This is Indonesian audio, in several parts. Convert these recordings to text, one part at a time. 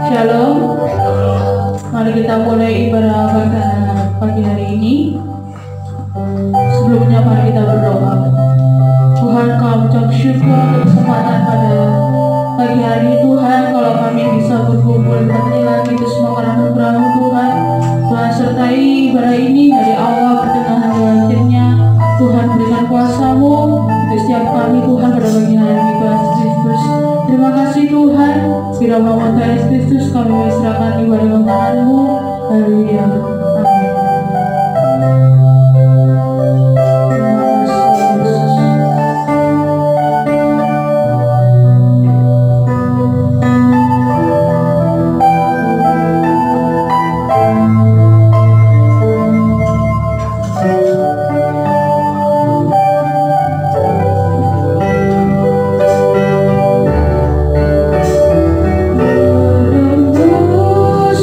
Shalom. Mari kita mulai ibadah pada pagi hari ini. Sebelumnya mari kita berdoa. Tuhan, kami ucap syukur untuk kesempatan pada pagi hari ini Tuhan. Kalau kami bisa berkumpul kembali lagi itu semua karena anugerah-Mu Tuhan. Tuhan sertai ibadah ini dari awal pertengahan dan akhirnya. Tuhan berikan kuasa-Mu untuk setiap kami Tuhan pada pagi hari ini Tuhan Kristus. Terima kasih Tuhan. Bila nama Tuhan Kristus kami serahkan ibadah tangan-Mu. Haleluya. Amin. Terus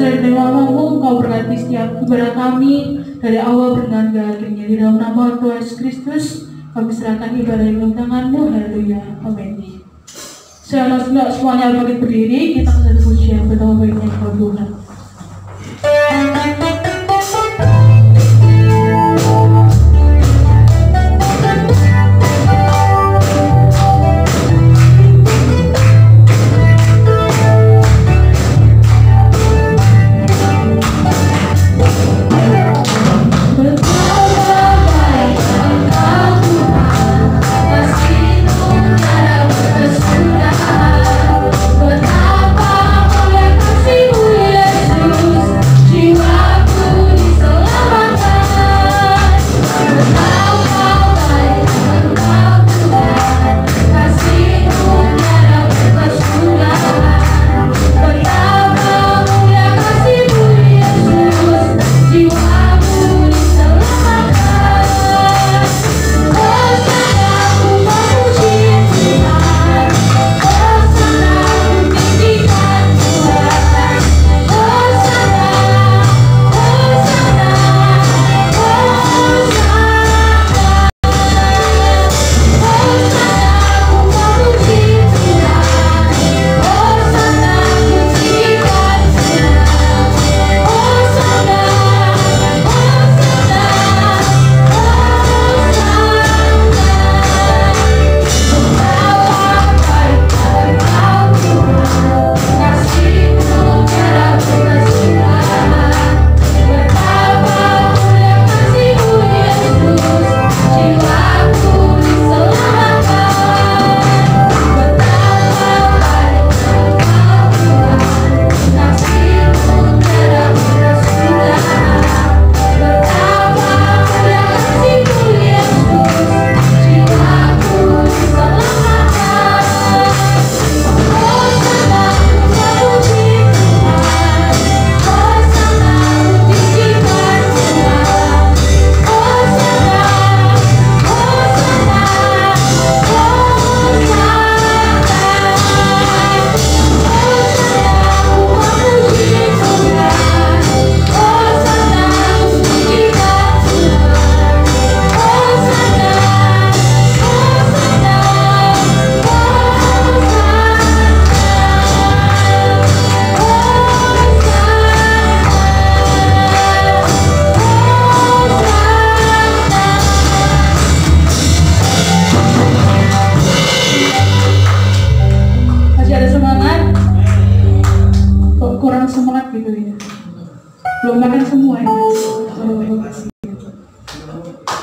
selain namamu, Engkau berkati setiap ibadah kami dari awal berganti akhirnya. Di dalam nama Tuhan Yesus Kristus, kami serahkan ibadah yang dalam tangan-Mu. Haleluya. Amin. Semuanya bangkit berdiri, kita akan satu pujian betapa baiknya Engkau Tuhan.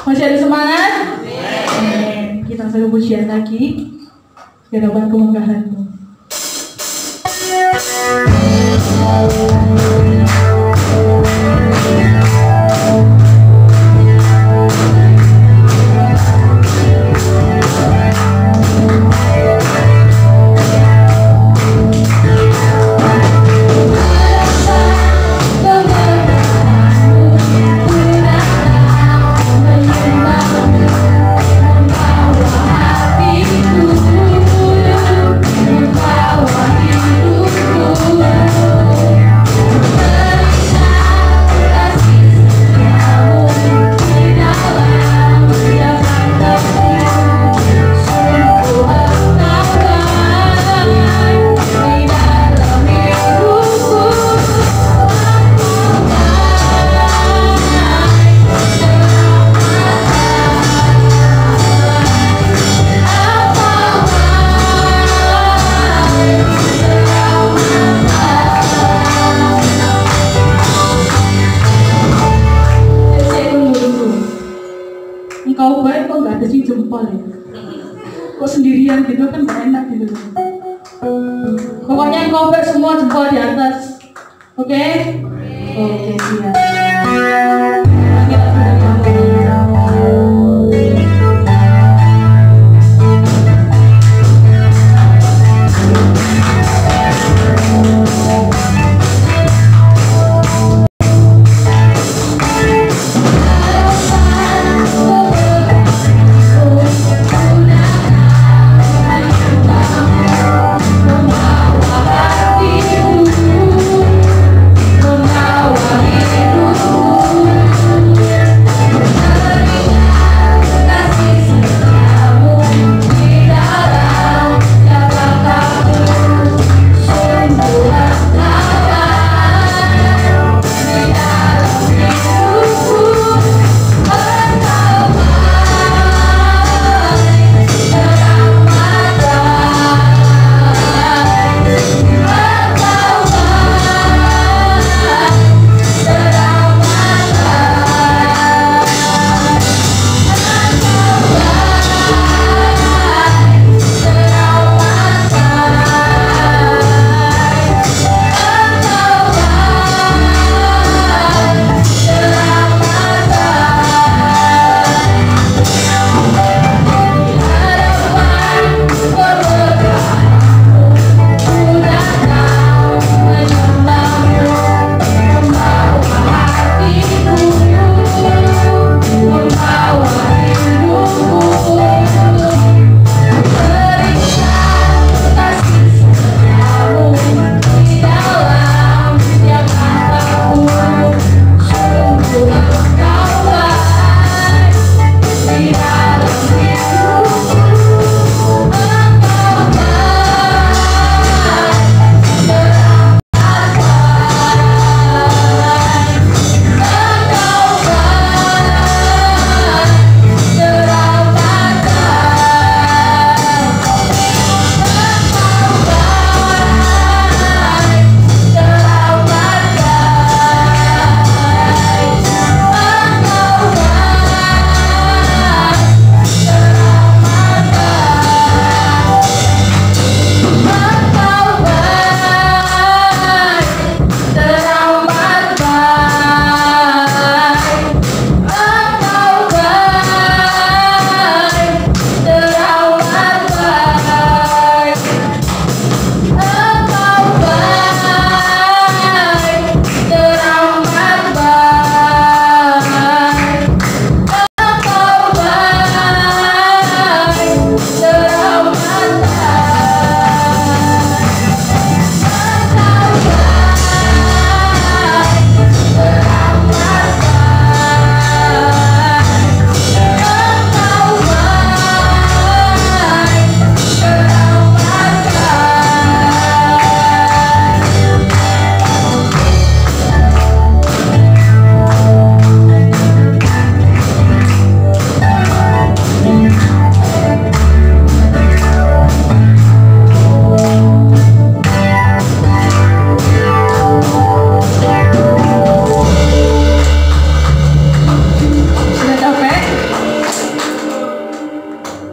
Masih ada semangat? Kita satu pujian lagi. Di hadapan kemenggahan-Mu. Engkau baik kok gak ada sih jempol ya. Kok sendirian gitu kan gak enak gitu. Pokoknya engkau baik semua jempol di atas. Oke? Oke, siap.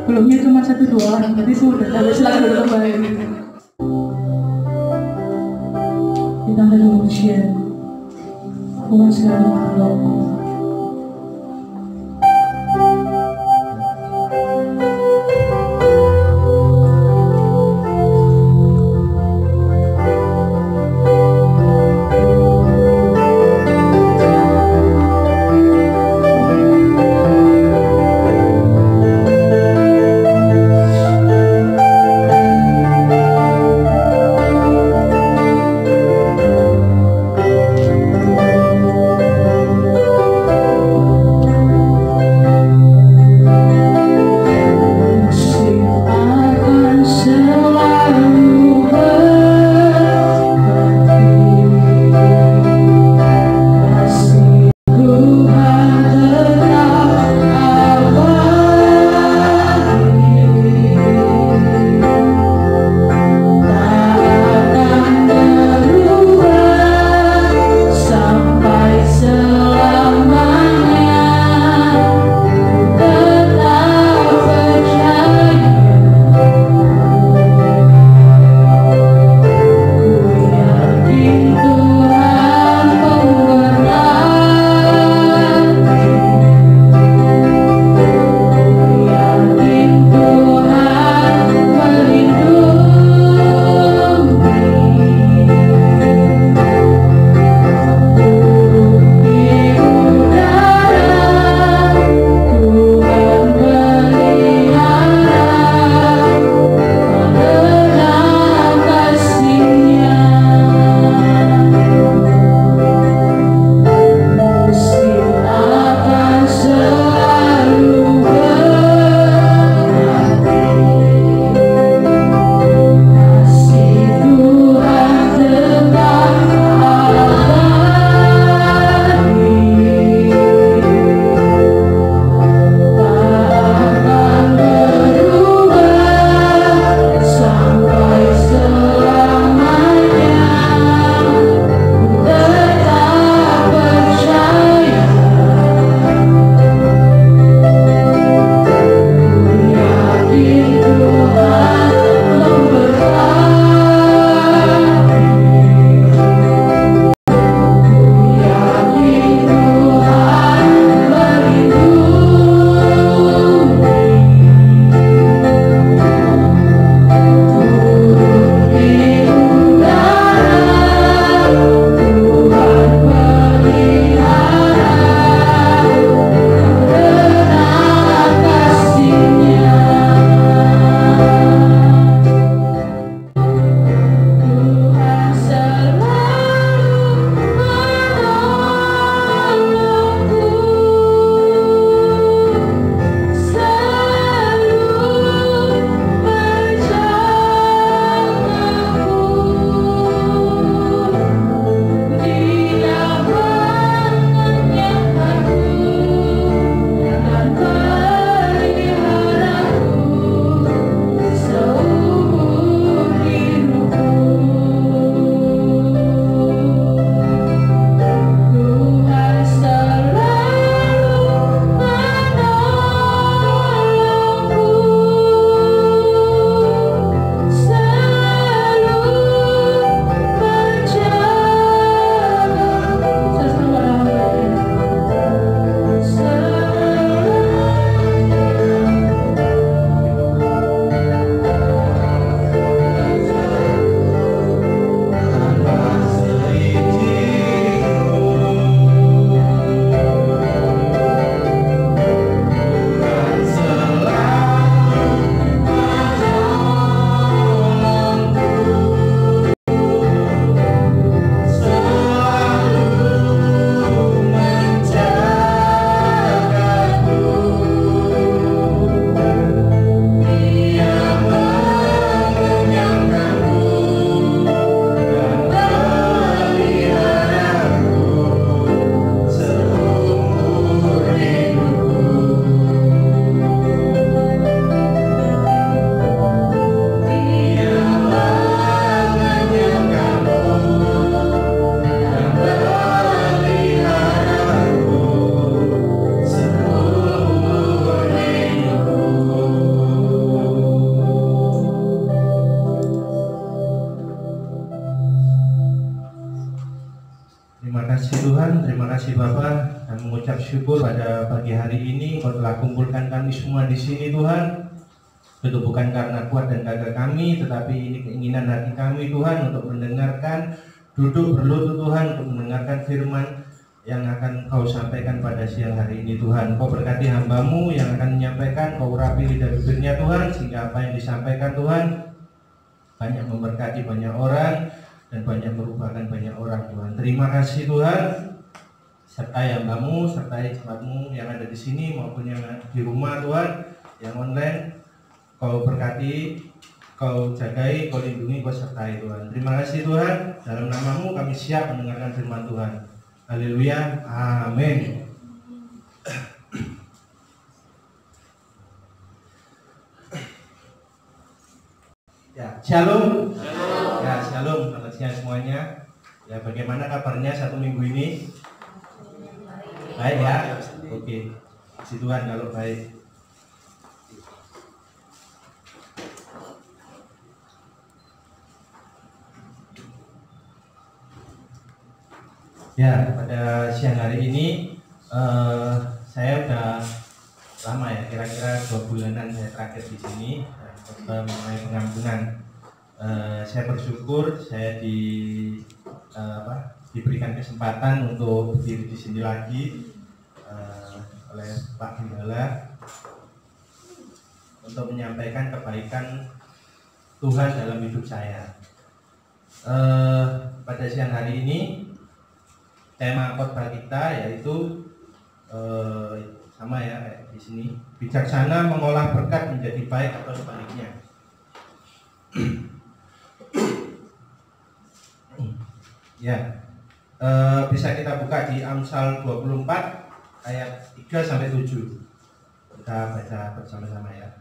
Belumnya cuma 1-2 orang, berarti sudah tapi selalu kembali. Kita ada manusia, bukan selalu makhluk. mengucap syukur pada pagi hari ini Kau telah kumpulkan kami semua di sini Tuhan. Itu bukan karena kuat dan gagah kami, tetapi ini keinginan hati kami Tuhan untuk mendengarkan, duduk berlutut Tuhan untuk mendengarkan firman yang akan Kau sampaikan pada siang hari ini Tuhan. Kau berkati hamba-Mu yang akan menyampaikan, Kau urapi lidah bibirnya Tuhan, sehingga apa yang disampaikan Tuhan banyak memberkati banyak orang dan banyak merupakan banyak orang Tuhan. Terima kasih Tuhan. Sertai hamba-Mu, sertai jemaat-Mu yang ada di sini maupun yang di rumah Tuhan, yang online. Kau berkati, Kau jagai, Kau lindungi, Kau sertai Tuhan. Terima kasih Tuhan. Dalam nama-Mu kami siap mendengarkan firman Tuhan. Haleluya, amin. Ya, shalom. Ya, shalom. Selamat siang semuanya. Ya, bagaimana kabarnya satu minggu ini? Baik ya. Oke. Puji Tuhan kalau baik. Ya, pada siang hari ini saya udah lama ya, kira-kira 2 bulanan saya terakhir di sini mengenai pengampunan. Saya bersyukur saya diberikan kesempatan untuk berdiri di sini lagi oleh Pak Gembala untuk menyampaikan kebaikan Tuhan dalam hidup saya. Pada siang hari ini tema khotbah kita yaitu sama ya kayak di sini, bijaksana mengolah berkat menjadi baik atau sebaliknya. Ya, bisa kita buka di Amsal 24 ayat 3 sampai 7. Kita baca bersama-sama ya.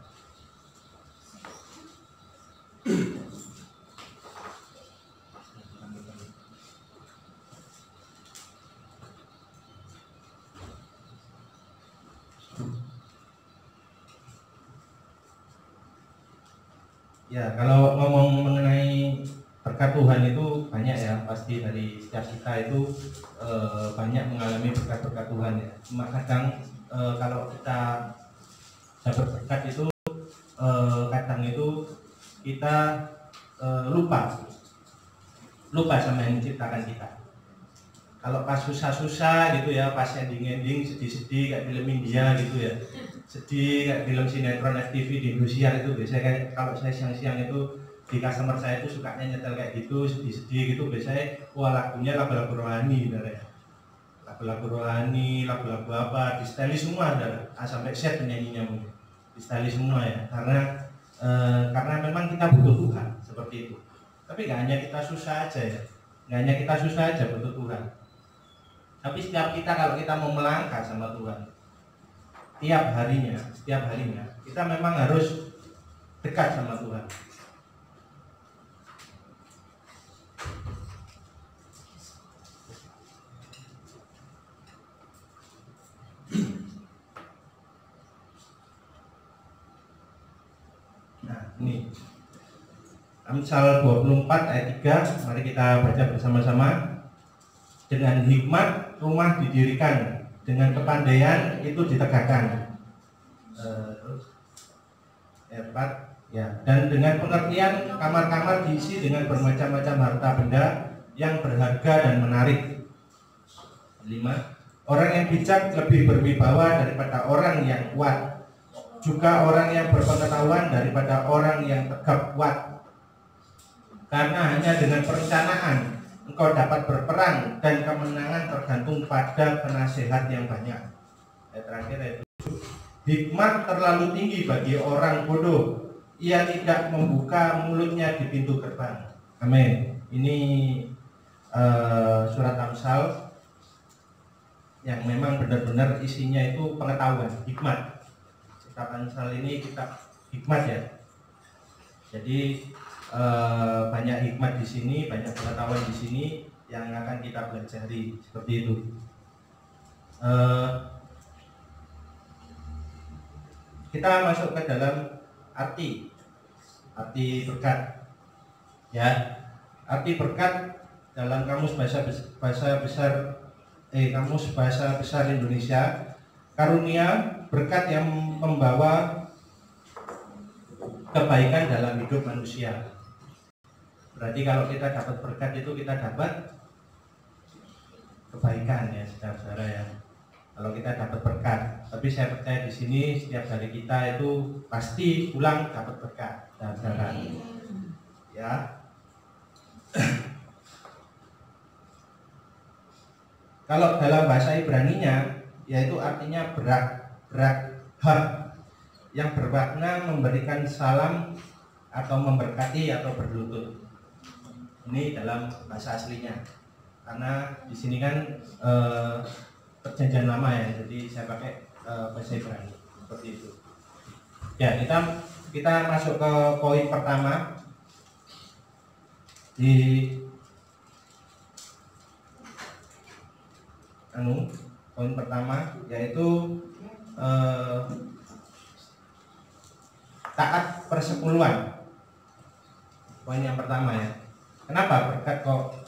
Ya, kalau ngomong mengenai berkat Tuhan itu banyak ya, pasti dari setiap kita itu banyak mengalami berkat-berkat Tuhan ya. Cuma kadang kalau kita dapat berkat itu kadang itu kita lupa sama yang menciptakan kita. Kalau pas susah-susah gitu ya, pas ending-ending sedih-sedih kayak film India gitu ya, sedih kayak film sinetron FTV di Indosiar itu biasanya kayak kalau saya siang-siang itu di customer saya itu sukanya nyetel kayak gitu, sedih-sedih gitu, biasanya wah lagunya lagu-lagu rohani ya. Lagu-lagu rohani, lagu-lagu apa, di style semua ada, sampai set penyanyinya mungkin di style semua ya, karena memang kita butuh Tuhan seperti itu. Tapi nggak hanya kita susah aja ya, nggak hanya kita susah aja butuh Tuhan. Tapi setiap kita kalau kita mau melangkah sama Tuhan, setiap harinya kita memang harus dekat sama Tuhan. Nah, ini Amsal 24 ayat 3, mari kita baca bersama-sama. Dengan hikmat rumah didirikan, dengan kepandaian itu ditegakkan. Ayat 4 ya, dan dengan pengertian kamar-kamar diisi dengan bermacam-macam harta benda yang berharga dan menarik. 5. Orang yang bijak lebih berwibawa daripada orang yang kuat, juga orang yang berpengetahuan daripada orang yang tegap kuat. Karena hanya dengan perencanaan engkau dapat berperang, dan kemenangan tergantung pada penasehat yang banyak. Ayat terakhir ayat 7. Hikmat terlalu tinggi bagi orang bodoh, ia tidak membuka mulutnya di pintu gerbang. Amin. Ini surat Amsal yang memang benar-benar isinya itu pengetahuan, hikmat. Kitab Amsal ini kitab hikmat ya. Jadi banyak hikmat di sini, banyak pengetahuan di sini yang akan kita pelajari seperti itu. Kita masuk ke dalam arti berkat, ya. Arti berkat dalam kamus bahasa besar Kamus Bahasa Besar Indonesia, karunia berkat yang membawa kebaikan dalam hidup manusia. Berarti kalau kita dapat berkat itu kita dapat kebaikan ya saudara-saudara ya. Kalau kita dapat berkat, tapi saya percaya di sini setiap dari kita itu pasti pulang dapat berkat, saudara. Ya. Kalau dalam bahasa Ibraninya, yaitu artinya berak yang bermakna memberikan salam atau memberkati atau berlutut. Ini dalam bahasa aslinya. Karena di sini kan perjanjian lama ya, jadi saya pakai bahasa Ibrani seperti itu. Ya, kita masuk ke poin pertama di poin pertama, yaitu taat persepuluhan. Poin yang pertama ya. Kenapa berkat kok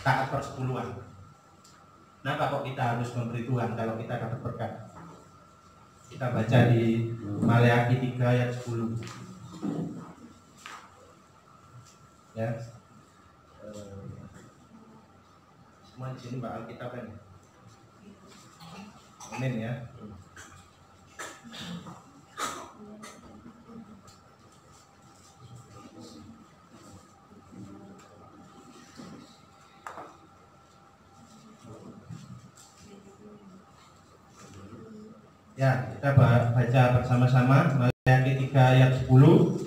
taat persepuluhan? Kenapa kok kita harus memberi Tuhan kalau kita dapat berkat? Kita baca di Maleakhi 3 ayat 10. Ya. Semua di sini bakal kita kan ya. Amin ya. Ya, kita baca bersama-sama Maleakhi 3 ayat 10.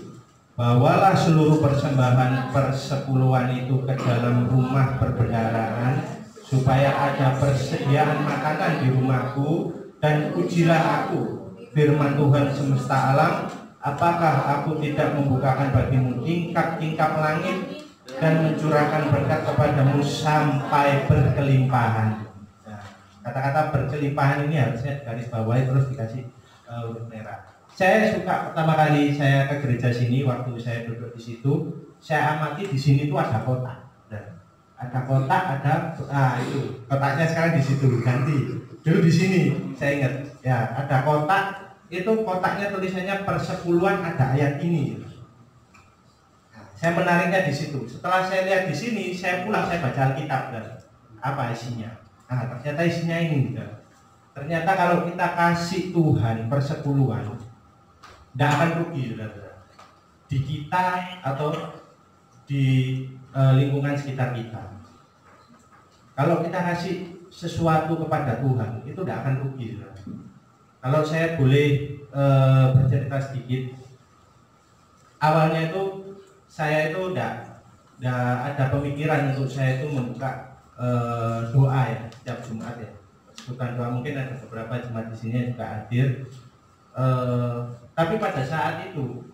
Bawalah seluruh persembahan persepuluhan itu ke dalam rumah perbendaharaan, supaya ada persediaan makanan di rumahku, dan ujilah aku, firman Tuhan semesta alam, apakah aku tidak membukakan bagimu tingkap-tingkap langit dan mencurahkan berkat kepadamu sampai berkelimpahan. Kata-kata berkelimpahan ini harusnya garis bawahi terus dikasih huruf merah. Saya suka pertama kali saya ke gereja sini, waktu saya duduk di situ, saya amati di sini tuh ada kotak. Ada kotak, itu kotaknya sekarang di situ ganti. Dulu di sini saya ingat, ya ada kotak, itu kotaknya tulisannya persepuluhan, ada ayat ini. Saya menariknya di situ. Setelah saya lihat di sini, saya pulang saya baca Alkitab dan apa isinya. Nah, ternyata isinya ini gitu. Ternyata kalau kita kasih Tuhan persepuluhan, tidak akan rugi, saudara. Di kita atau di lingkungan sekitar kita. Kalau kita kasih sesuatu kepada Tuhan, itu tidak akan rugi, saudara. Kalau saya boleh bercerita sedikit, awalnya itu saya itu tidak ada pemikiran untuk saya itu membuka doa ya setiap Jumat ya. Bukan doa, mungkin ada beberapa jemaat di sini yang juga hadir. Tapi pada saat itu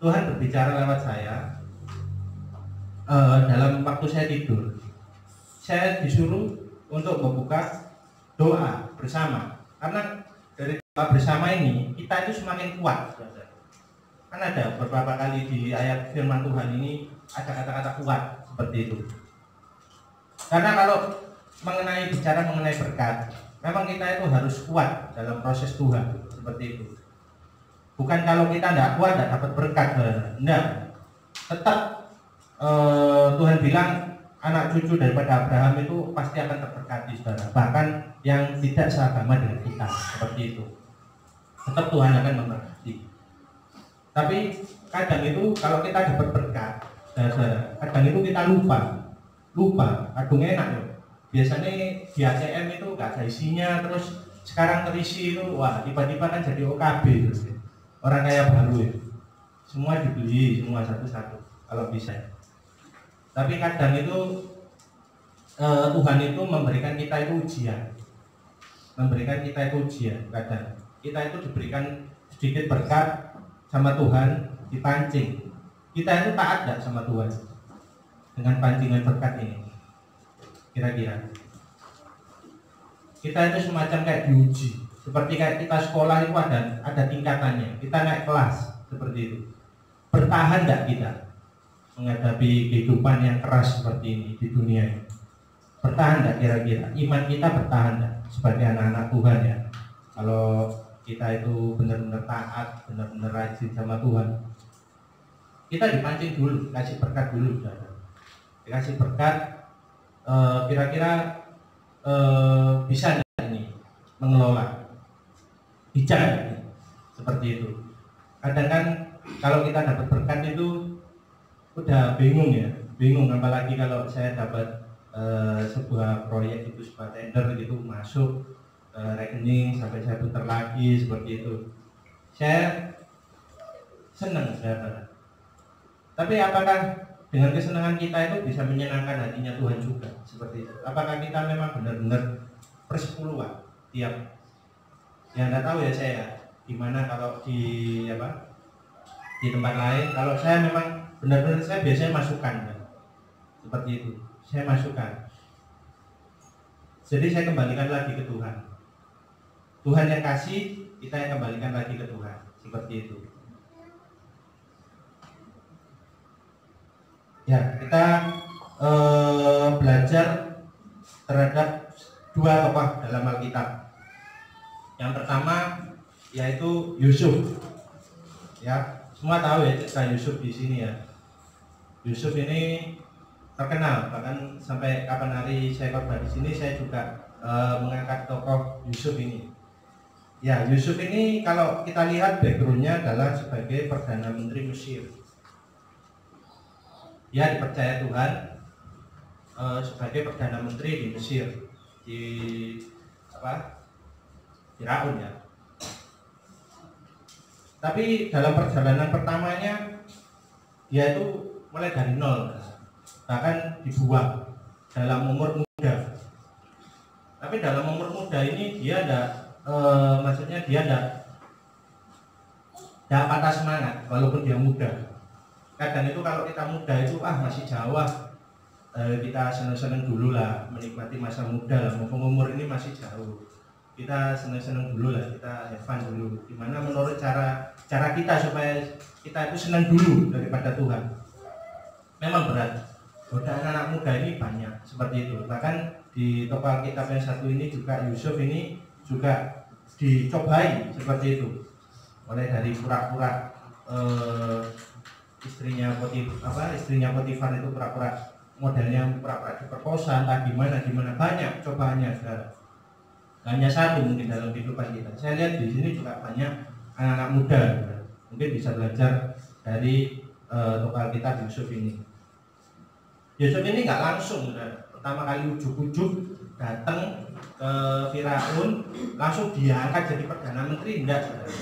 Tuhan berbicara lewat saya dalam waktu saya tidur. Saya disuruh untuk membuka doa bersama. Karena dari doa bersama ini kita itu semakin kuat. Kan ada beberapa kali di ayat firman Tuhan ini ada kata-kata kuat seperti itu. Karena kalau bicara mengenai berkat, memang kita itu harus kuat dalam proses Tuhan seperti itu. Bukan kalau kita tidak kuat tidak dapat berkat, tidak. Tetap Tuhan bilang anak cucu daripada Abraham itu pasti akan terberkati, saudara. Bahkan yang tidak seagama dengan kita seperti itu, tetap Tuhan akan memberkati. Tapi kadang itu kalau kita dapat berkat, saudara, kadang itu kita lupa, aduh enak loh. Biasanya di ACM itu gak ada isinya, terus sekarang terisi itu, wah tiba-tiba kan jadi OKB terus ya. Orang kaya baru ya. Semua dibeli, semua satu-satu kalau bisa. Tapi kadang itu Tuhan itu memberikan kita itu ujian. Kadang kita itu diberikan sedikit berkat sama Tuhan, dipancing. Kita itu taat gak sama Tuhan dengan pancingan berkat ini? Kira-kira kita itu semacam kayak diuji, seperti kayak kita sekolah itu ada tingkatannya, kita naik kelas seperti itu. Bertahan tidak kita menghadapi kehidupan yang keras seperti ini di dunia ini? Bertahan enggak kira-kira? Iman kita bertahan enggak sebagai anak-anak Tuhan ya? Kalau kita itu benar-benar taat, benar-benar rajin sama Tuhan, kita dipancing dulu, kasih berkat dulu, saudara. Dikasih berkat, kira-kira bisa enggak ini mengelola, bijak seperti itu. Kadang kan kalau kita dapat berkat itu udah bingung ya, bingung apalagi kalau saya dapat sebuah proyek itu, sebuah tender gitu masuk rekening sampai saya putar lagi seperti itu, saya senang saudara. Tapi apakah dengan kesenangan kita itu bisa menyenangkan hatinya Tuhan juga seperti itu? Apakah kita memang benar-benar persepuluhan tiap, ya nggak tahu ya saya gimana kalau di tempat lain. Kalau saya memang benar-benar, saya biasanya masukkan kan? Seperti itu, saya masukkan. Jadi saya kembalikan lagi ke Tuhan. Tuhan yang kasih, kita yang kembalikan lagi ke Tuhan, seperti itu. Ya, kita belajar terhadap dua tokoh dalam Alkitab. Yang pertama yaitu Yusuf. Ya, semua tahu ya cerita Yusuf di sini ya. Yusuf ini terkenal, bahkan sampai kapan hari saya khotbah di sini saya juga mengangkat tokoh Yusuf ini. Ya, Yusuf ini kalau kita lihat backgroundnya adalah sebagai Perdana Menteri Mesir. Dia dipercaya Tuhan sebagai Perdana Menteri di Mesir, di Firaun ya. Tapi dalam perjalanan pertamanya dia itu mulai dari nol, bahkan dibuang dalam umur muda. Tapi dalam umur muda ini dia maksudnya dia tidak patah semangat walaupun dia muda. Kadang itu kalau kita muda itu masih jauh, kita seneng-seneng dulu lah, menikmati masa muda lah, mumpung umur ini masih jauh. Kita seneng-seneng dulu lah, kita have fun dulu. Gimana menurut cara kita supaya kita itu senang dulu daripada Tuhan. Memang berat. Godaan anak muda ini banyak seperti itu. Bahkan di tokoh Alkitab yang satu ini juga Yusuf ini juga dicobai seperti itu. Mulai dari pura-pura istrinya Potifar itu pura-pura modelnya pura-pura diperkosa, entah gimana banyak cobaannya saudara. Hanya satu mungkin dalam kehidupan kita. Saya lihat di sini juga banyak anak-anak muda, saudara. Mungkin bisa belajar dari tokoh Alkitab Yusuf ini. Yusuf ini nggak langsung, saudara. Pertama kali ujuk-ujuk datang ke Firaun langsung diangkat jadi Perdana Menteri, enggak saudara.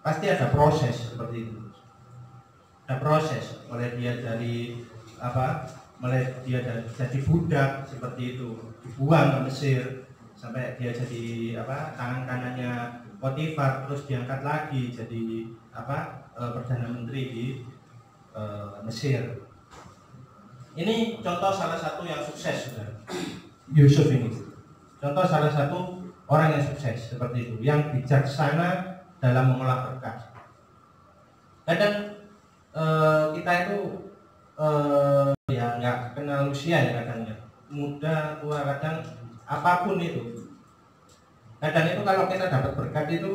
Pasti ada proses seperti itu. Ada proses, mulai dia jadi budak seperti itu, dibuang ke Mesir sampai dia jadi tangan kanannya Potifar, terus diangkat lagi jadi Perdana Menteri di Mesir. Ini contoh salah satu yang sukses, saudara. Yusuf ini contoh salah satu orang yang sukses seperti itu, yang bijaksana dalam mengolah berkat. Kadang kita itu ya nggak kenal usia ya, kadangnya muda tua, kadang apapun itu. Kadang itu kalau kita dapat berkat itu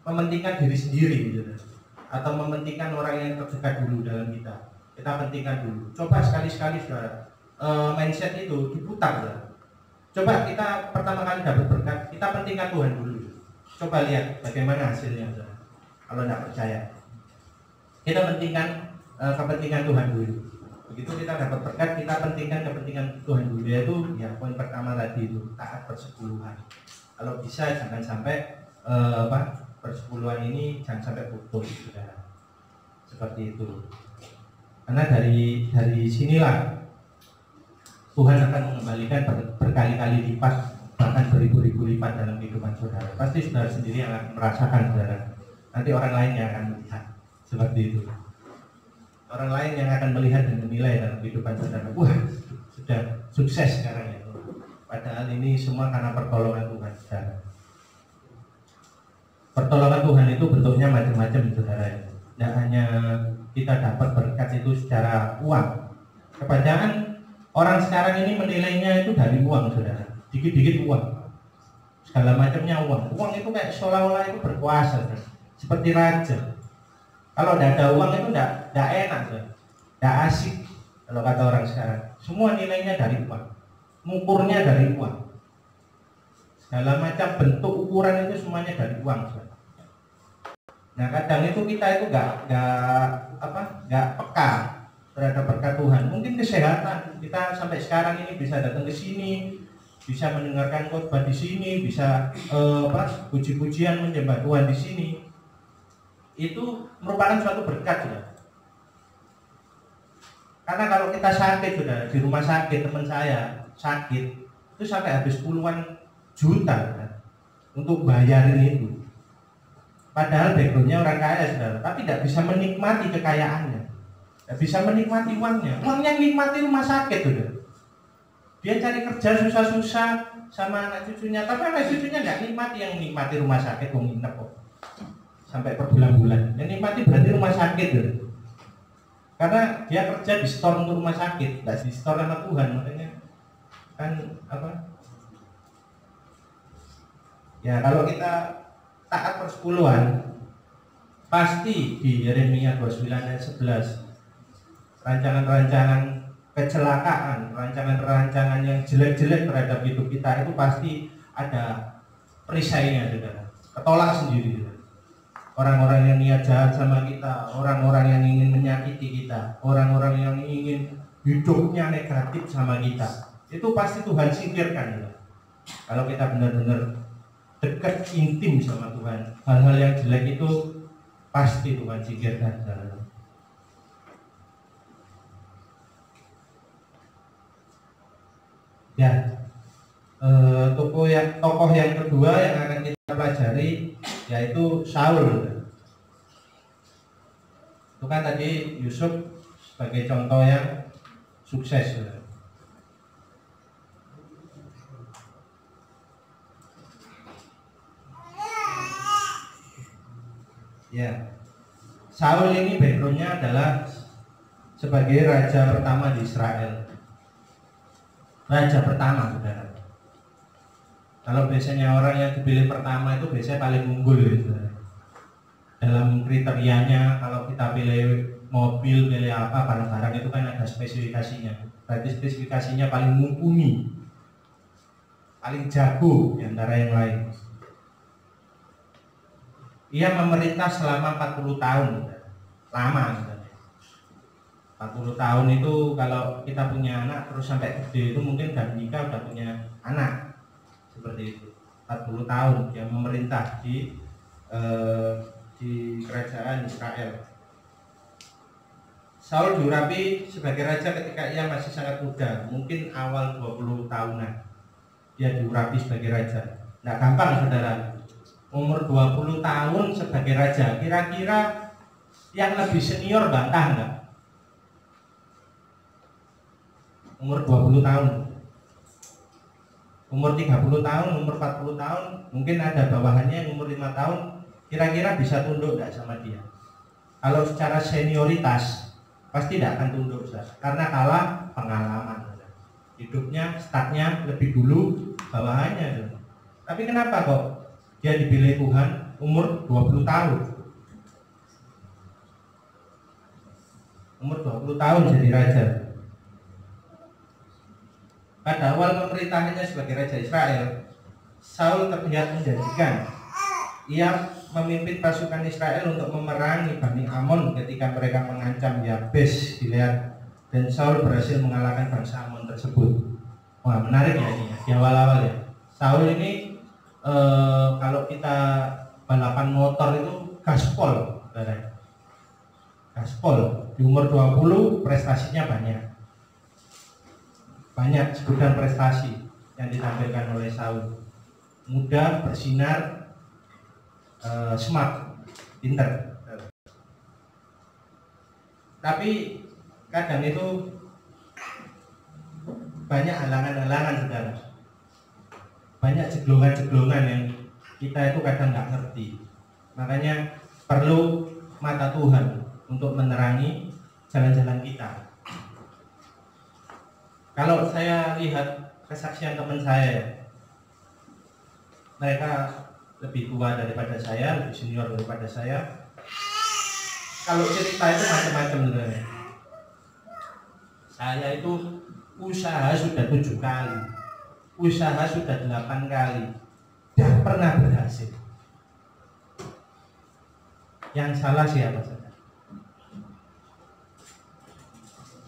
mementingkan diri sendiri gitu, atau mementingkan orang yang terdekat dulu dalam kita. Kita pentingkan dulu. Coba sekali-sekali saudara, mindset itu diputar ya. Coba kita pertama kali dapat berkat, kita pentingkan Tuhan dulu. Coba lihat bagaimana hasilnya saudara. Kalau tidak percaya, kita pentingkan kepentingan Tuhan dulu. Begitu kita dapat berkat, kita pentingkan kepentingan Tuhan dulu. Yaitu ya poin pertama tadi itu, taat persepuluhan. Kalau bisa jangan sampai persepuluhan ini jangan sampai putus, saudara. Seperti itu. Karena dari sinilah Tuhan akan mengembalikan berkali-kali lipat, bahkan beribu-ribu lipat dalam kehidupan saudara. Pasti saudara sendiri yang akan merasakan, saudara. Nanti orang lain yang akan melihat seperti itu. Orang lain yang akan melihat dan menilai dalam kehidupan saudara. Wah, sudah sukses sekarang ya. Padahal ini semua karena pertolongan Tuhan, saudara. Pertolongan Tuhan itu bentuknya macam-macam, saudara. Tidak hanya kita dapat berkat itu secara uang. Kebanyakan orang sekarang ini menilainya itu dari uang, saudara. Dikit-dikit uang, segala macamnya uang. Uang itu kayak seolah-olah itu berkuasa, saudara. Seperti raja. Kalau tidak ada uang itu tidak enak, saudara. Tidak asik kalau kata orang sekarang. Semua nilainya dari uang, ngukurnya dari uang. Segala macam bentuk ukuran itu semuanya dari uang, saudara. Nah kadang itu kita itu nggak peka terhadap berkat Tuhan. Mungkin kesehatan kita sampai sekarang ini bisa datang ke sini, bisa mendengarkan khotbah di sini, bisa puji-pujian menyembah Tuhan di sini. Itu merupakan suatu berkat, saudara. Karena kalau kita sakit, saudara, di rumah sakit teman saya sakit itu sampai habis puluhan juta, saudara, untuk bayarin itu. Padahal backgroundnya orang kaya, saudara, tapi tidak bisa menikmati kekayaannya, tidak bisa menikmati uangnya. Uangnya nikmati rumah sakit, saudara. Dia cari kerja susah-susah sama anak cucunya, tapi anak cucunya nggak nikmati, yang nikmati rumah sakit, nginep kok sampai berbulan-bulan. Yang nikmati berarti rumah sakit, saudara. Karena dia kerja di store untuk rumah sakit, nggak di store sama Tuhan, makanya kan ya kalau kita taat persepuluhan, pasti di Yeremia 29 ayat 11 rancangan-rancangan kecelakaan, rancangan-rancangan yang jelek-jelek terhadap hidup kita itu pasti ada perisainya, saudara. Ketolak sendiri, saudara. Orang-orang yang niat jahat sama kita, orang-orang yang ingin menyakiti kita, orang-orang yang ingin hidupnya negatif sama kita, itu pasti Tuhan singkirkan, saudara. Kalau kita benar-benar dekat intim sama Tuhan, hal-hal yang jelek itu pasti Tuhan singkirkan, saudara. Ya, tokoh yang kedua yang akan kita pelajari yaitu Saul. Itu kan tadi Yusuf sebagai contoh yang sukses. Ya, Saul ini backgroundnya adalah sebagai raja pertama di Israel. Raja pertama, saudara. Kalau biasanya orang yang dipilih pertama itu biasanya paling unggul, saudara. Dalam kriterianya, kalau kita pilih mobil, pilih apa, barang-barang itu kan ada spesifikasinya. Berarti spesifikasinya paling mumpuni, paling jago di antara yang lain. Ia memerintah selama 40 tahun, lama sebenarnya. 40 tahun itu kalau kita punya anak terus sampai gede itu mungkin udah nikah, udah punya anak. Seperti itu. 40 tahun dia memerintah di kerajaan Israel. Saul diurapi sebagai raja ketika ia masih sangat muda, mungkin awal 20 tahunan. Dia diurapi sebagai raja. Nggak gampang, saudara. Umur 20 tahun sebagai raja, kira-kira yang lebih senior bantah enggak? Umur 20 tahun, umur 30 tahun, umur 40 tahun, mungkin ada bawahannya yang umur 5 tahun, kira-kira bisa tunduk enggak sama dia? Kalau secara senioritas pasti tidak akan tunduk, karena kalah pengalaman. Hidupnya, startnya lebih dulu bawahannya. Tapi kenapa kok dia dipilih Tuhan umur 20 tahun? Umur 20 tahun jadi raja. Pada awal pemerintahannya sebagai raja Israel, Saul terlihat menjanjikan. Ia memimpin pasukan Israel untuk memerangi Bani Amon ketika mereka mengancam Yabes Gilead, dan Saul berhasil mengalahkan bangsa Amon tersebut. Wah, menarik ya ini ya, di awal-awal ya. Saul ini kalau kita balapan motor itu gaspol, gaspol. Di umur 20 prestasinya banyak sebutan prestasi yang ditampilkan oleh Saul. Muda, bersinar, smart, pinter. Tapi kadang itu banyak halangan-halangan, saudara. Banyak jeglongan-jeglongan yang kita itu kadang nggak ngerti. Makanya perlu mata Tuhan untuk menerangi jalan-jalan kita. Kalau saya lihat kesaksian teman saya, mereka lebih tua daripada saya, lebih senior daripada saya. Kalau cerita itu macam-macam sebenarnya. Saya itu usaha sudah 7 kali, usaha sudah 8 kali, tidak pernah berhasil. Yang salah siapa saja?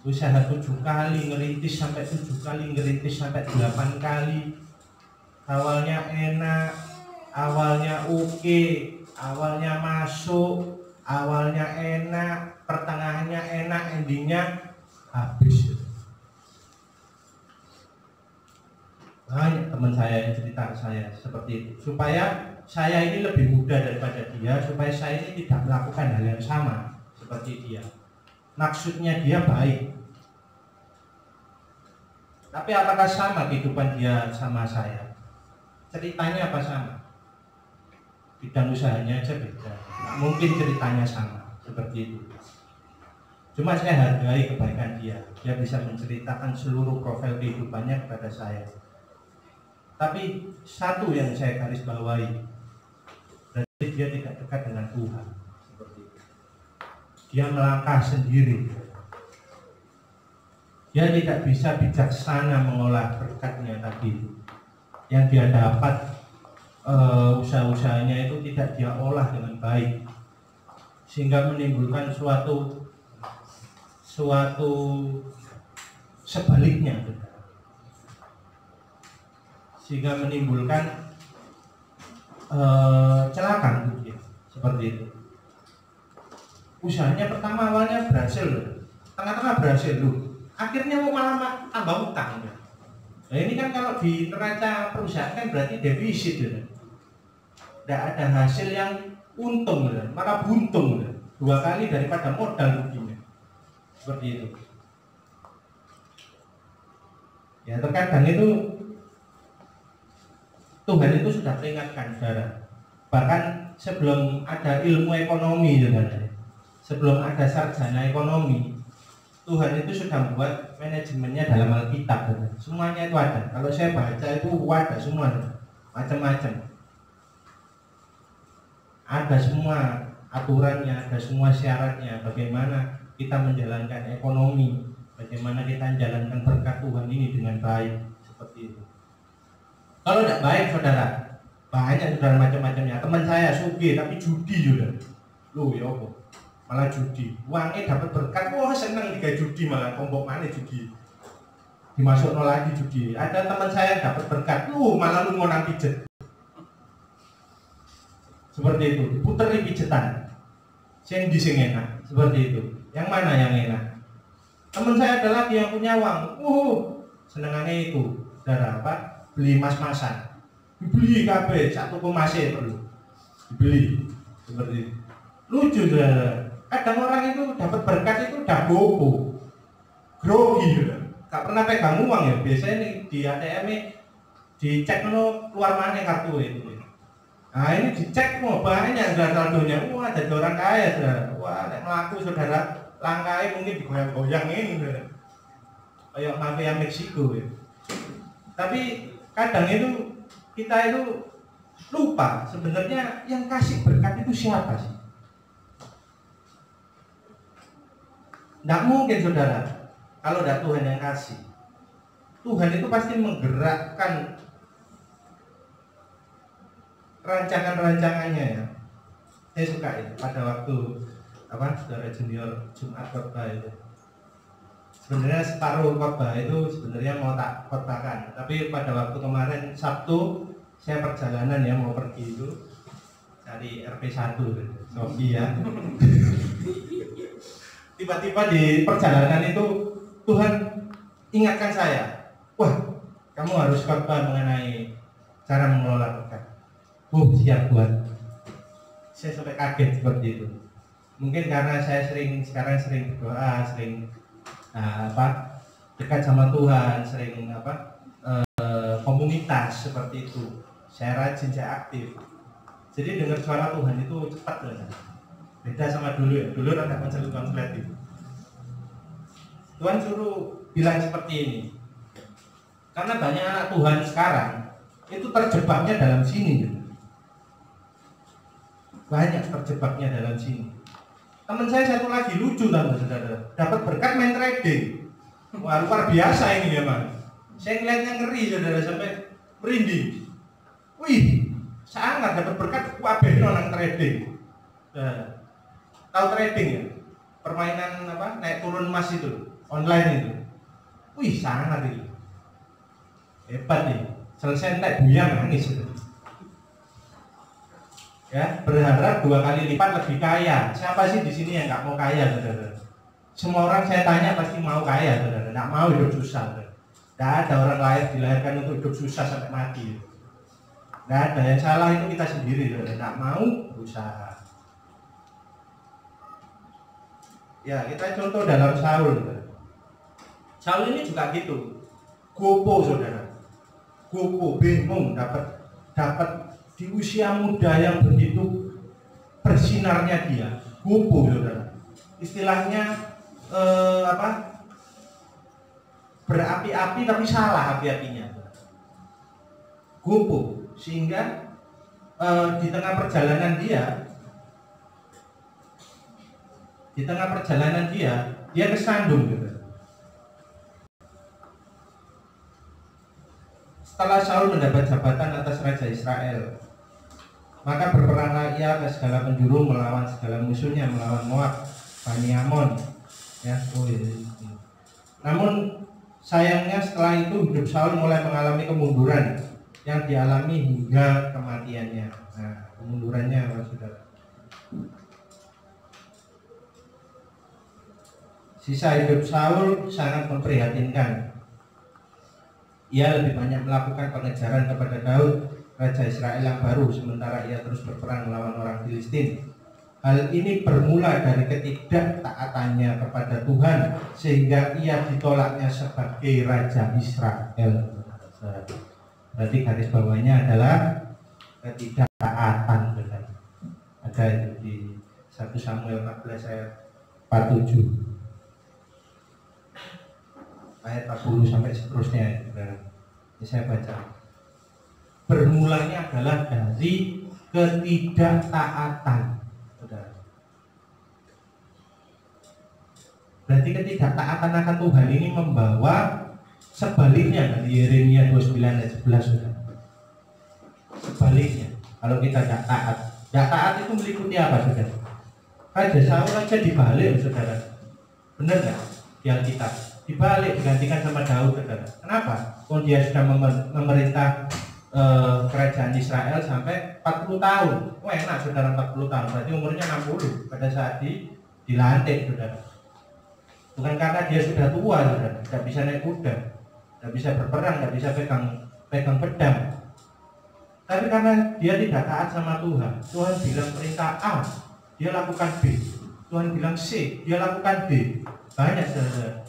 Usaha 7 kali, ngerintis sampai 7 kali, ngerintis sampai 8 kali. Awalnya enak, awalnya oke, awalnya masuk, awalnya enak, pertengahannya enak, endingnya habis. Banyak teman saya yang cerita ke saya seperti itu, supaya saya ini lebih muda daripada dia, supaya saya ini tidak melakukan hal yang sama seperti dia. Maksudnya dia baik, tapi apakah sama kehidupan dia sama saya? Ceritanya apa sama? Bidang usahanya aja beda, nggak mungkin ceritanya sama seperti itu. Cuma saya hargai kebaikan dia bisa menceritakan seluruh profil kehidupannya kepada saya. Tapi satu yang saya garis bawahi, berarti dia tidak dekat dengan Tuhan. Seperti itu. Dia melangkah sendiri. Dia tidak bisa bijaksana mengolah berkatnya tadi. Yang dia dapat, usaha-usahanya itu tidak dia olah dengan baik, sehingga menimbulkan suatu sebaliknya, sehingga menimbulkan celaka untuk dia. Seperti itu. Usahanya pertama awalnya berhasil, tengah-tengah berhasil, akhirnya mau malah tambah utang. Nah ini kan kalau di neraca perusahaan kan berarti defisit, tidak ada hasil yang untung, malah buntung, 2 kali daripada modal ruginya. Seperti itu. Ya terkadang itu Tuhan itu sudah peringatkan saudara. Bahkan sebelum ada ilmu ekonomi, saudara, sebelum ada sarjana ekonomi, Tuhan itu sudah membuat manajemennya dalam Alkitab. Semuanya itu ada. Kalau saya baca itu ada semua, macam-macam. Ada semua aturannya, ada semua syaratnya. Bagaimana kita menjalankan ekonomi, bagaimana kita menjalankan berkat Tuhan ini dengan baik, seperti itu. Kalau tidak baik, saudara, banyak saudara macam-macamnya. Teman saya sugih tapi judi juga. Ya apa? Malah judi. Uangnya dapat berkat, wah seneng digawe judi, malah kompok mana judi. Dimasukno lagi judi. Ada teman saya dapat berkat, malah lu ngonang pijet. Seperti itu, diputer di pijetan. Sing enak, seperti itu. Yang mana yang enak? Teman saya ada lagi yang punya uang. Senengannya itu, saudara, apa? Beli mas-masan, dibeli kabeh, 1 masih perlu dibeli. Seperti itu. Lucu, saudara. Kadang orang itu dapat berkat itu udah bobo, grogi, gak pernah pegang uang ya. Biasanya nih di ATM dicek keluar mana kartu itu. Nah ini dicek banyak saudara saldonya. Ada orang kaya, saudara. Wah, nek melaku saudara, langkai mungkin digoyang-goyang ini, saudara. Kayak mafia Meksiko ya. Tapi kadang itu kita itu lupa sebenarnya yang kasih berkat itu siapa sih? Tidak mungkin saudara, kalau tidak Tuhan yang kasih. Tuhan itu pasti menggerakkan rancangan-rancangannya ya. Saya suka itu pada waktu saudara junior Jumat khotbah itu. Sebenarnya separuh khotbah itu sebenarnya mau tak khotbahkan, tapi pada waktu kemarin Sabtu saya perjalanan ya mau pergi itu cari RP1 Sofi ya. Tiba-tiba di perjalanan itu Tuhan ingatkan saya, wah kamu harus khotbah mengenai cara mengelola berkat. Siap Tuhan. Saya sampai kaget seperti itu. Mungkin karena saya sekarang sering berdoa, sering dekat sama Tuhan, sering komunitas seperti itu. Saya rajin, saya aktif. Jadi dengar suara Tuhan itu cepat loh. Beda sama dulu ya. Dulu rada konselit itu. Tuhan suruh bilang seperti ini. Karena banyak anak Tuhan sekarang itu terjebaknya dalam sini. Banyak terjebaknya dalam sini. Teman saya satu lagi lucu saudara, dapat berkat main trading. Wah, luar biasa ini ya Mas. Saya ngeliatnya ngeri saudara, sampai merinding. Wih, sangat dapat berkat kabeh nang trading. Tahu trading ya? Permainan apa? Naik turun emas itu, online itu. Wih, sangat itu. Hebat nih. Selesai entek buyang nangis itu. Ya, berharap 2 kali lipat lebih kaya. Siapa sih di sini yang nggak mau kaya, saudara? Semua orang saya tanya pasti mau kaya, saudara. Nggak mau hidup susah, saudara. Nggak ada orang lain dilahirkan untuk hidup susah sampai mati. Nggak ada. Yang salah itu kita sendiri, saudara. Nggak mau berusaha. Ya, kita contoh dalam Saul, saudara. Saul ini juga gitu. Gopo, saudara. Gopo, bingung dapat di usia muda yang begitu bersinarnya dia, gopo saudara. Istilahnya berapi-api tapi salah api-apinya, gopo. Sehingga di tengah perjalanan dia kesandung saudara. Setelah Saul mendapat jabatan atas Raja Israel, maka berperanglah ia ke segala penjuru melawan segala musuhnya, melawan Moab, Bani Amon. Ya, Namun sayangnya setelah itu hidup Saul mulai mengalami kemunduran yang dialami hingga kematiannya. Nah, kemundurannya apa saudara? Sisa hidup Saul sangat memprihatinkan. Ia lebih banyak melakukan pengejaran kepada Daud, Raja Israel yang baru, sementara ia terus berperang melawan orang Filistin. Hal ini bermula dari ketidaktaatannya kepada Tuhan, sehingga ia ditolaknya sebagai Raja Israel. Berarti garis bawahnya adalah ketidaktaatan. Ada itu di 1 Samuel 14 ayat 47. Ayat 40 sampai seterusnya. Ini saya baca. Bermulanya adalah dari ketidaktaatan. Berarti ketidaktaatan akan Tuhan ini membawa sebaliknya dari Yeremia 29 ayat 11. Sebaliknya, kalau kita tidak taat itu meliputi apa saudara? Raja Saul aja dibalik saudara. Benar nggak? Di Alkitab dibalik, digantikan sama Daud, saudara. Kenapa? Oh, dia sudah memerintah kerajaan Israel sampai 40 tahun. Oh, enak saudara, 40 tahun. Berarti umurnya 60 pada saat dilantik, saudara. Bukan karena dia sudah tua, saudara. Tidak bisa naik kuda, tidak bisa berperang, tidak bisa pegang pedang. Tapi karena dia tidak taat sama Tuhan. Tuhan bilang perintah A, dia lakukan B. Tuhan bilang C, dia lakukan D. Banyak, saudara.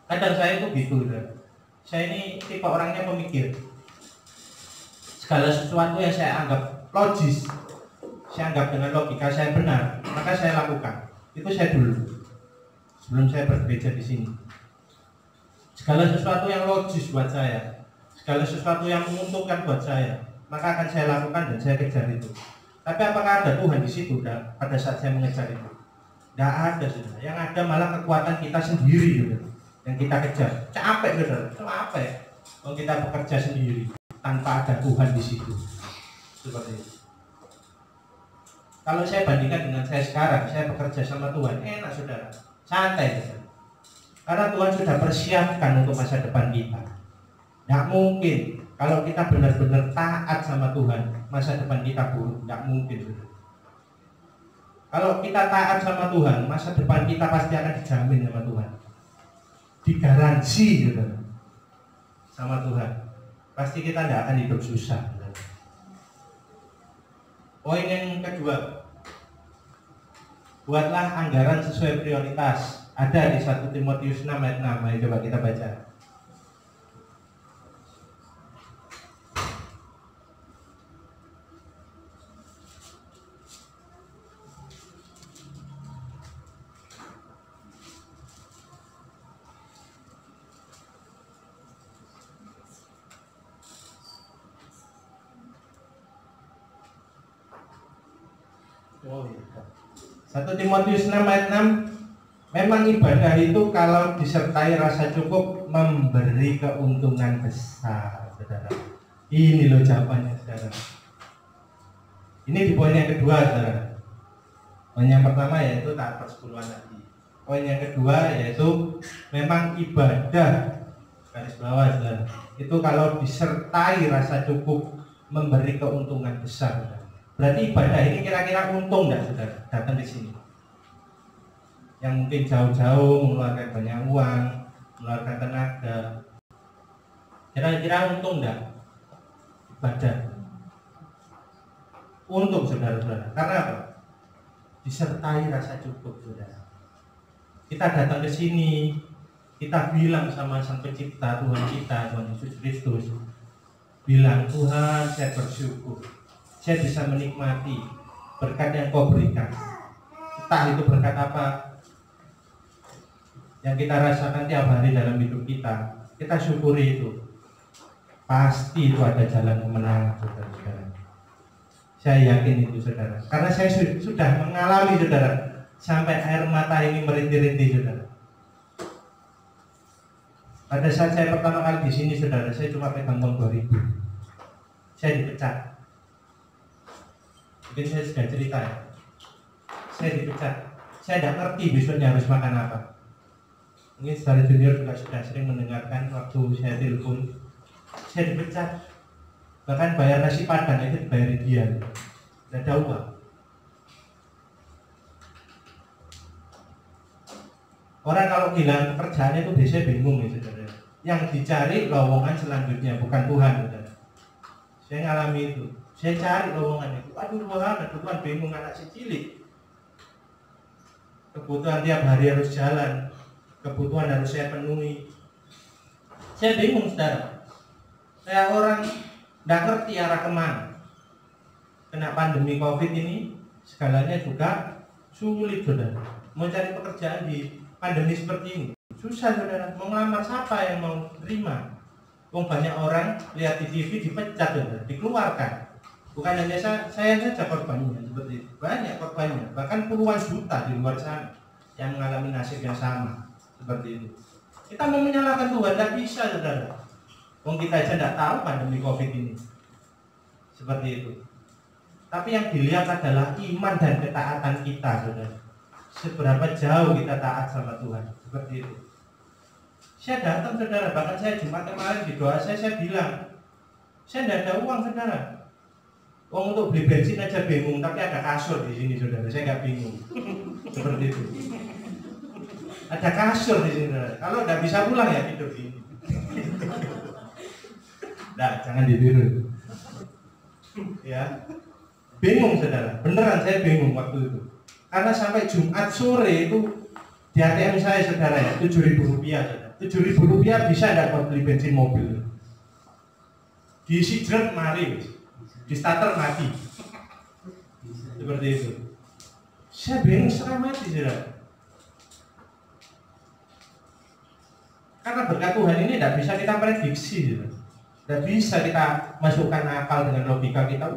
Kadang saya itu gitu, saudara. Saya ini tipe orangnya pemikir. Segala sesuatu yang saya anggap logis, saya anggap dengan logika saya benar, maka saya lakukan. Itu saya dulu, sebelum saya bergereja di sini. Segala sesuatu yang logis buat saya, segala sesuatu yang menguntungkan buat saya, maka akan saya lakukan dan saya kejar itu. Tapi apakah ada Tuhan di situ pada saat saya mengejar itu? Tidak ada, saudara. Yang ada malah kekuatan kita sendiri, saudara, yang kita kejar. Capek, saudara, capek. Kalau kita bekerja sendiri tanpa ada Tuhan di situ. Seperti itu. Kalau saya bandingkan dengan saya sekarang, saya bekerja sama Tuhan, enak saudara, santai saudara. Karena Tuhan sudah persiapkan untuk masa depan kita. Tidak mungkin kalau kita benar-benar taat sama Tuhan, masa depan kita buruk. Tidak mungkin saudara. Kalau kita taat sama Tuhan, masa depan kita pasti akan dijamin sama Tuhan. Digaransi saudara, sama Tuhan. Pasti kita tidak akan hidup susah. Poin yang kedua, buatlah anggaran sesuai prioritas. Ada di 1 Timotius 6 ayat 6. Mari coba kita baca. Oh iya. 1 Timotius 6 ayat 6, memang ibadah itu kalau disertai rasa cukup memberi keuntungan besar, saudara. Ini loh jawabannya, saudara. Ini di poin yang kedua, saudara. Poin yang pertama yaitu taat persepuluhan tadi. Poin yang kedua yaitu memang ibadah, garis bawah, saudara, itu kalau disertai rasa cukup memberi keuntungan besar, saudara. Berarti ibadah ini kira-kira untung enggak, saudara, datang di sini? Yang mungkin jauh-jauh mengeluarkan banyak uang, mengeluarkan tenaga, kira-kira untung enggak ibadah? Untung, saudara-saudara. Karena apa? Disertai rasa cukup, saudara. Kita datang ke sini, kita bilang sama Sang Pencipta Tuhan kita, Tuhan Yesus Kristus, bilang, Tuhan, saya bersyukur, saya bisa menikmati berkat yang Kau berikan. Entah itu berkat apa yang kita rasakan tiap hari dalam hidup kita syukuri itu. Pasti itu ada jalan kemenangan, saudara-saudara. Saya yakin itu, saudara. Karena saya sudah mengalami, saudara, sampai air mata ini merintih-rintih, saudara. Pada saat saya pertama kali di sini, saudara, saya cuma pegang uang 2000. Saya dipecat. Mungkin saya sudah cerita ya. Saya dipecat. Saya tidak ngerti besoknya harus makan apa. Mungkin saudara junior juga sudah sering mendengarkan waktu saya telepon. Saya dipecat. Bahkan bayar nasi padang itu dibayar dia. Tidak ada uang. Orang kalau hilang pekerjaan itu biasanya bingung ya, saudara. Yang dicari lowongan selanjutnya, bukan Tuhan, saudara. Saya ngalami itu. Saya cari lowongan itu. Aduh Tuhan bingung, anak si cilik. Kebutuhan tiap hari harus jalan. Kebutuhan harus saya penuhi. Saya bingung, saudara. Saya orang tidak ngerti arah kemana. Kena pandemi COVID ini, segalanya juga sulit, saudara. Mau cari pekerjaan di pandemi seperti ini susah, saudara. Mau ngelamar siapa yang mau terima? Banyak orang lihat di TV dipecat, saudara, dikeluarkan. Bukan hanya saya saja korbannya seperti itu. Banyak korbannya, bahkan puluhan juta di luar sana yang mengalami nasib yang sama seperti itu. Kita mau menyalahkan Tuhan, tidak bisa, saudara. Kita aja tidak tahu pandemi COVID ini seperti itu. Tapi yang dilihat adalah iman dan ketaatan kita, saudara. Seberapa jauh kita taat sama Tuhan, seperti itu. Saya datang, saudara, bahkan saya Jumat kemarin di doa saya bilang, saya tidak ada uang, saudara. Uang untuk beli bensin aja bingung, tapi ada kasur di sini, saudara. Saya nggak bingung, seperti itu. Ada kasur di sini, saudara. Kalau nggak bisa pulang ya tidur di sini. Nah, jangan ditiru. Ya, bingung, saudara. Beneran saya bingung waktu itu. Karena sampai Jumat sore itu di ATM saya, saudara, ya, Rp7.000, saudara. Rp7.000 bisa enggak buat beli bensin mobil? Diisi jeret mari, di starter mati. Seperti itu. Saya bingung setengah mati, saudara. Karena berkat Tuhan ini tidak bisa kita prediksi, saudara. Tidak bisa kita masukkan akal dengan logika kita.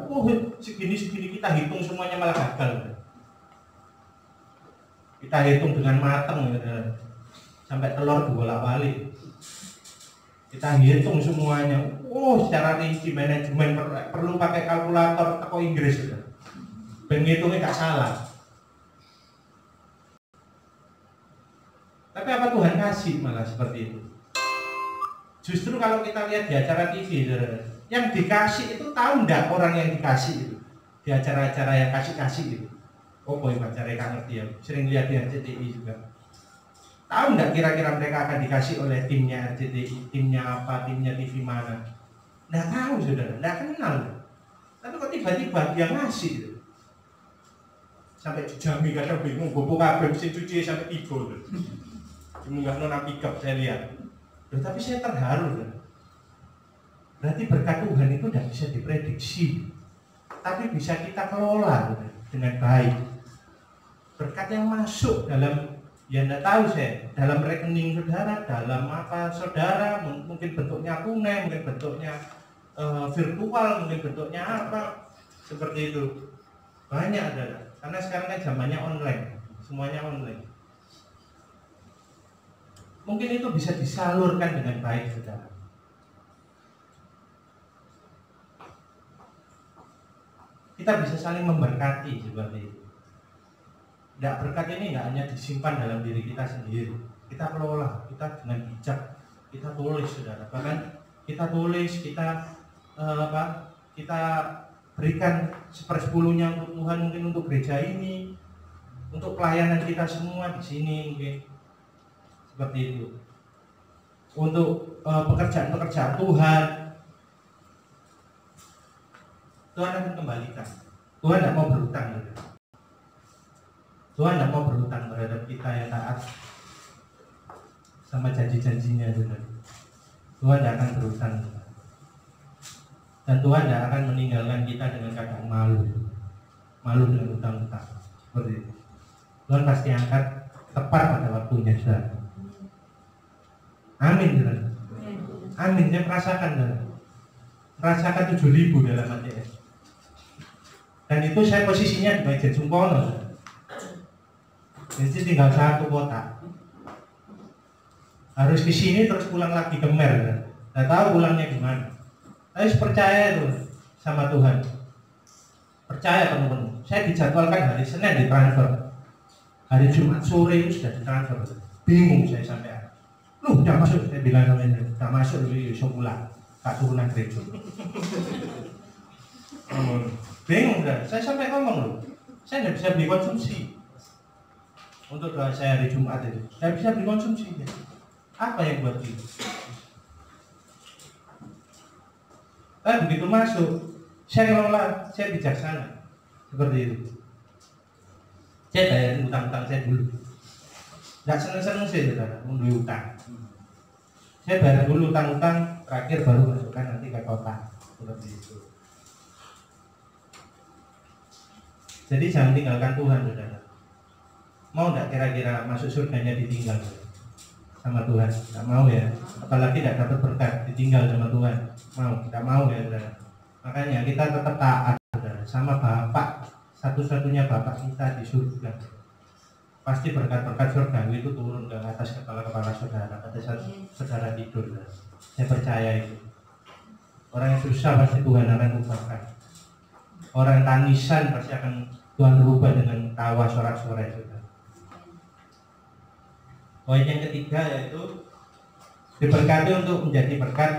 Segini kita hitung semuanya malah gagal. Kita hitung dengan matang, sampai telur dibolak-balik. Kita hitung semuanya. Secara rinci manajemen perlu pakai kalkulator teko Inggris, penghitungnya nggak salah. Tapi apa Tuhan kasih malah seperti itu? Justru kalau kita lihat di acara TV, yang dikasih itu tahu enggak orang yang dikasih itu? Di acara-acara yang kasih-kasih itu. Boy pacar mereka ngerti ya, sering lihat di RCTI juga. Tahu enggak kira-kira mereka akan dikasih oleh timnya RCTI, timnya apa, timnya TV mana? Nggak tahu, saudara, nggak kenal. Tapi kok tiba-tiba dia ngasih gitu. Sampai dijami kadang bingung, bobo kabel mesin cuci sampai tiba. Dimunggah nona pickup saya lihat. Tapi saya terharu. Berarti berkat Tuhan itu tidak bisa diprediksi, tapi bisa kita kelola dengan baik. Berkat yang masuk dalam, ya tidak tahu saya, dalam rekening saudara, dalam apa saudara, mungkin bentuknya tunai, mungkin bentuknya virtual, mungkin bentuknya apa, seperti itu. Banyak adalah. Karena sekarang kan zamannya online, semuanya online. Mungkin itu bisa disalurkan dengan baik, saudara. Kita bisa saling memberkati seperti itu. Tidak, berkat ini tidak hanya disimpan dalam diri kita sendiri. Kita kelola, kita dengan bijak, kita tulis, saudara. Bahkan kita tulis, kita kita berikan 1/10-nya untuk Tuhan, mungkin untuk gereja ini, untuk pelayanan kita semua di sini mungkin seperti itu. Untuk pekerjaan-pekerjaan Tuhan akan kembalikan. Tuhan tidak mau berhutang, saudara. Tuhan tidak mau berhutang terhadap kita yang taat sama janji-janjinya, saudara. Tuhan tidak akan berhutang, dan Tuhan tidak akan meninggalkan kita dengan keadaan malu dengan hutang-hutang seperti itu. Tuhan pasti angkat tepat pada waktunya, saudara. Amin, saudara. Amin. Saya merasakan 7.000 dalam ATS. Dan itu saya posisinya di Majen Sungkono, saudara. Jadi tinggal 1 kotak. Harus ke sini terus pulang lagi ke Mer. Nggak tahu pulangnya gimana. Saya percaya itu sama Tuhan. Percaya penuh-penuh. Saya dijadwalkan hari Senin ditransfer. Hari Jumat sore itu sudah ditransfer. Bingung saya sampai. Loh, udah masuk. Saya bilang sama dia, udah masuk dulu, yuk pulang. Tak turunan gereja. Bingung dah. Saya sampai ngomong loh. Saya tidak bisa beli konsumsi. Untuk doa saya hari Jumat itu, saya bisa beli konsumsi. Apa yang buat itu? Begitu masuk, saya ngelola, saya bijaksana seperti itu. Saya bayarin utang-utang saya dulu. Nggak seneng-seneng sih, saudara, membeli utang. Saya bayar dulu utang-utang, terakhir baru masukkan nanti ke kota seperti itu. Jadi jangan tinggalkan Tuhan, saudara. Mau nggak kira-kira masuk surganya ditinggal sama Tuhan? Nggak mau ya. Apalagi tidak dapat berkat ditinggal sama Tuhan. Nggak mau ya, saudara. Makanya kita tetap taat, saudara, sama Bapak, satu-satunya Bapak kita di surga. Pasti berkat-berkat surgawi itu turun ke atas kepala-kepala saudara pada saat saudara tidur. Saya percaya itu. Orang yang susah pasti Tuhan akan ubahkan. Orang yang tangisan pasti akan Tuhan rubah dengan tawa sorak-sorai, saudara. Poin yang ketiga yaitu diberkati untuk menjadi berkat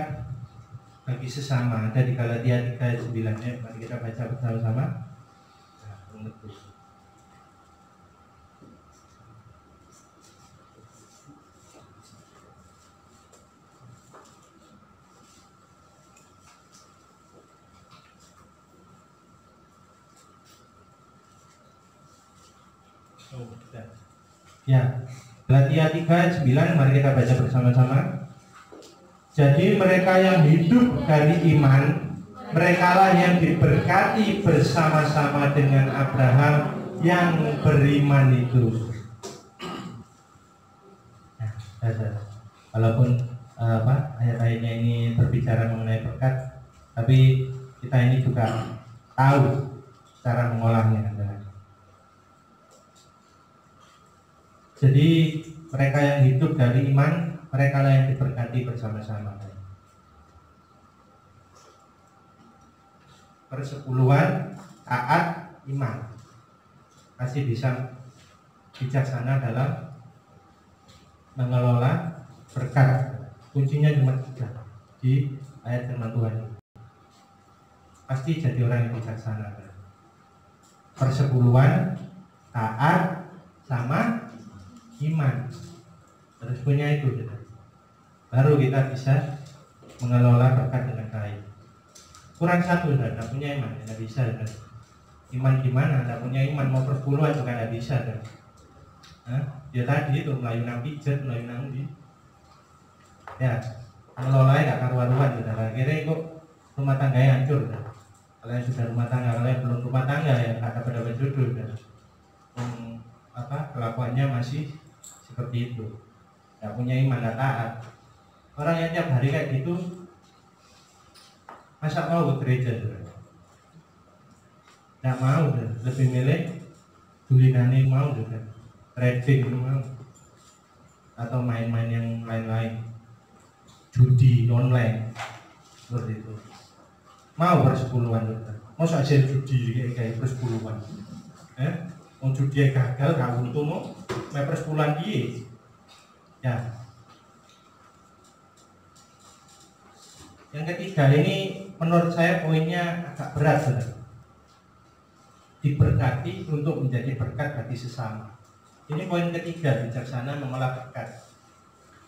bagi sesama. Ada di Galatia 3:9. Mari kita baca bersama-sama. Ya, Galatia 3:9, mari kita baca bersama-sama. Jadi mereka yang hidup dari iman, merekalah yang diberkati bersama-sama dengan Abraham yang beriman itu. Nah, walaupun ayat-ayatnya ini berbicara mengenai berkat, tapi kita ini juga tahu cara mengolahnya. Jadi mereka yang hidup dari iman, mereka lah yang diberkati bersama-sama. Persepuluhan, taat, iman. Masih bisa bijaksana dalam mengelola berkat. Kuncinya cuma 3 di ayat firman Tuhan. Pasti jadi orang yang bijaksana. Persepuluhan, taat, sama iman. Harus punya itu, baru kita bisa mengelola berkat dengan baik. Kurang satu, tidak punya iman, tidak bisa. Iman gimana? Tidak punya iman, mau persepuluhan juga tidak bisa. Ya tadi itu melayu nang pijet, melayu nang di. Ya, mengelola tidak karuan-karuan, akhirnya kok rumah tangganya hancur. Kalau yang sudah rumah tangga, kalau yang belum rumah tangga ya nggak dapat jodoh. Kelakuannya masih seperti itu, tidak punya iman, tidak taat. Orang yang tiap hari kayak gitu, masa mau ke gereja? Tidak mau, lebih milih gulinane mau juga, trading mau, atau main-main yang lain-lain, judi online seperti itu. Mau bersepuluhan juga, mau hasil judi kayak bersepuluhan, mau judi gagal gak untung mau bersepuluhan dia, ya. Yang ketiga ini menurut saya poinnya agak berat, saudara. Diberkati untuk menjadi berkat bagi sesama. Ini poin ketiga, bijaksana mengolah berkat.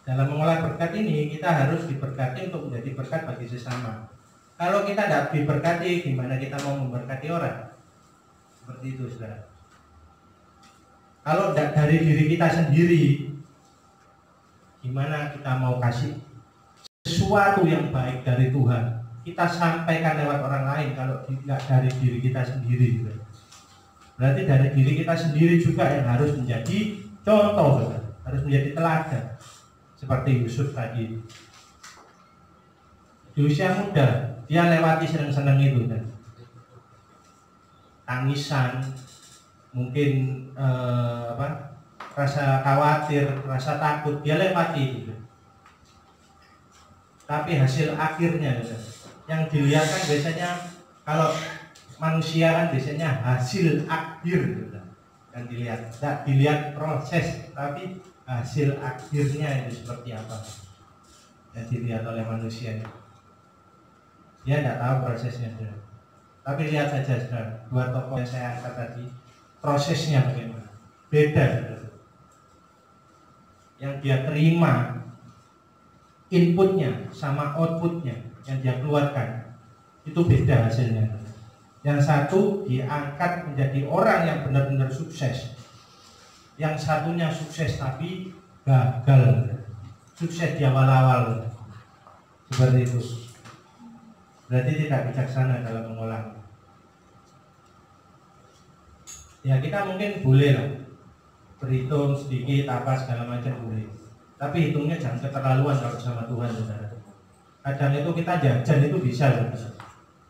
Dalam mengolah berkat ini kita harus diberkati untuk menjadi berkat bagi sesama. Kalau kita tidak diberkati, gimana kita mau memberkati orang? Seperti itu, saudara. Kalau tidak dari diri kita sendiri, gimana kita mau kasih sesuatu yang baik dari Tuhan, kita sampaikan lewat orang lain kalau tidak dari diri kita sendiri juga. Berarti dari diri kita sendiri juga yang harus menjadi contoh, harus menjadi teladan. Seperti Yusuf tadi, di usia muda dia lewati senang-senang itu, tangisan, mungkin rasa khawatir, rasa takut, dia lewati itu. Tapi hasil akhirnya yang dilihat kan biasanya, kalau manusia kan biasanya hasil akhir kan dilihat, tidak dilihat proses, tapi hasil akhirnya itu seperti apa yang dilihat oleh manusia. Dia tidak tahu prosesnya, tapi lihat saja saudara, dua tokoh yang saya angkat tadi, prosesnya bagaimana, beda saudara. Yang dia terima inputnya sama outputnya yang dia keluarkan itu beda hasilnya. Yang satu diangkat menjadi orang yang benar-benar sukses, yang satunya sukses tapi gagal, sukses di awal-awal, seperti itu. Berarti tidak bijaksana dalam mengolah. Ya kita mungkin boleh lah berhitung sedikit apa segala macam boleh, tapi hitungnya jangan keterlaluan kalau sama Tuhan, saudara. Kadang itu kita jajan itu bisa,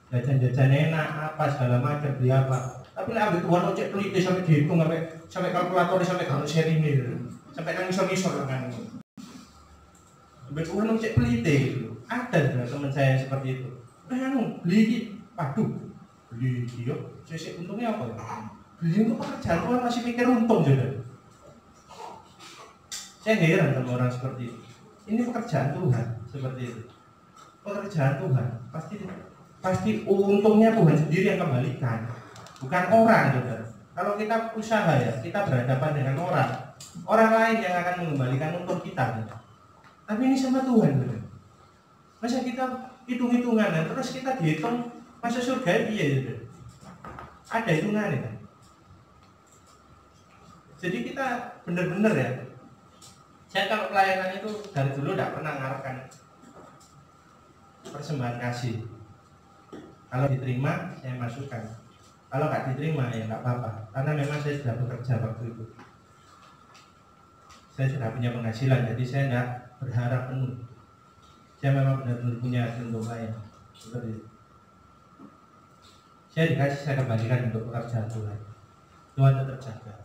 jajan-jajan enak apa segala macam, beli apa. Tapi lah ambil Tuhan ojek teliti sampai dihitung, sampai kalkulatornya sampai kalau seri ini, sampai kan misor-misor kan. Ambil Tuhan ojek teliti gitu. Ada teman saya yang seperti itu. Beli, waduh, beli dia, saya untungnya apa? Beli untuk pekerjaan Tuhan masih mikir untung juga. Saya heran sama orang seperti itu. Ini pekerjaan Tuhan seperti itu. Pekerjaan Tuhan pasti untungnya Tuhan sendiri yang kembalikan, bukan orang, saudara. Kalau kita usaha ya, kita berhadapan dengan orang lain yang akan mengembalikan untung kita. Saudara. Tapi ini sama Tuhan, saudara. Masa kita hitung-hitungan terus kita dihitung masa surga iya, saudara. Ada hitungannya kan? Jadi kita benar-benar ya. Saya kalau pelayanan itu dari dulu tidak pernah ngarepkan persembahan kasih. Kalau diterima saya masukkan, kalau nggak diterima ya nggak apa-apa, karena memang saya sudah bekerja waktu itu, saya sudah punya penghasilan, jadi saya nggak berharap penuh. Saya memang benar-benar punya untuk lain seperti itu. Saya dikasih, saya kembalikan untuk pekerjaan Tuhan. Tuhan tetap jaga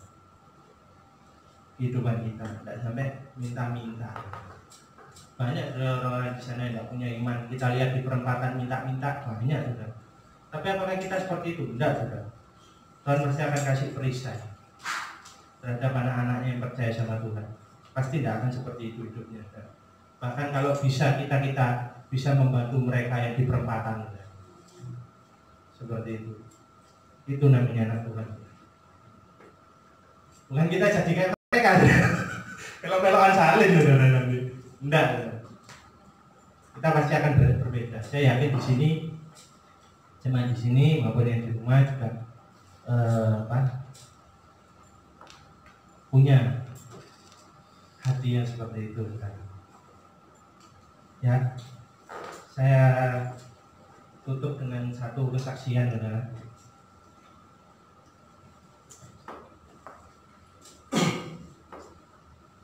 kehidupan kita, tidak sampai minta-minta. Banyak orang-orang di sana yang tidak punya iman. Kita lihat di perempatan minta-minta banyak, saudara. Tapi apakah kita seperti itu? Tidak, saudara. Tuhan pasti akan kasih perisai terhadap anak-anaknya yang percaya sama Tuhan. Pasti tidak akan seperti itu hidupnya, saudara. Bahkan kalau bisa kita bisa membantu mereka yang di perempatan, saudara. Seperti itu. Itu namanya anak Tuhan. Bukan kita jadi kayak mereka, kalau-kelokan salin, saudara, nanti. Enggak, kita pasti akan berbeda. Saya yakin di sini, jemaat di sini maupun yang di rumah juga punya hati yang seperti itu. Ya, saya tutup dengan satu kesaksian, saudara.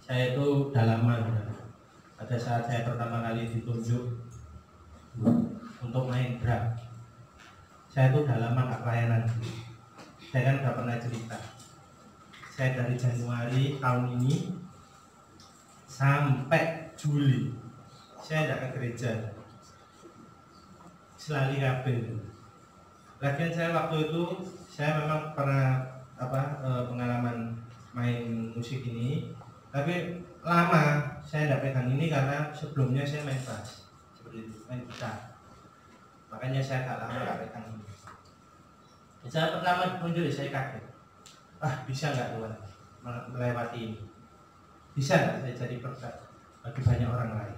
Saya itu udah lama, saudara. Pada saat saya pertama kali ditunjuk untuk main drum, saya itu udah lama gak pelayanan. Saya kan udah pernah cerita. Saya dari Januari tahun ini sampai Juli saya tidak ke gereja, selalu kabel. Lagian saya waktu itu saya memang pernah pengalaman main musik ini, tapi lama saya tidak pegang ini karena sebelumnya saya main bass seperti itu, main gitar. Makanya saya agak lama tidak pegang ini. Saya pertama muncul saya kaget. Bisa nggak Tuhan melewati ini? Bisa nggak saya jadi berkat bagi banyak orang lain?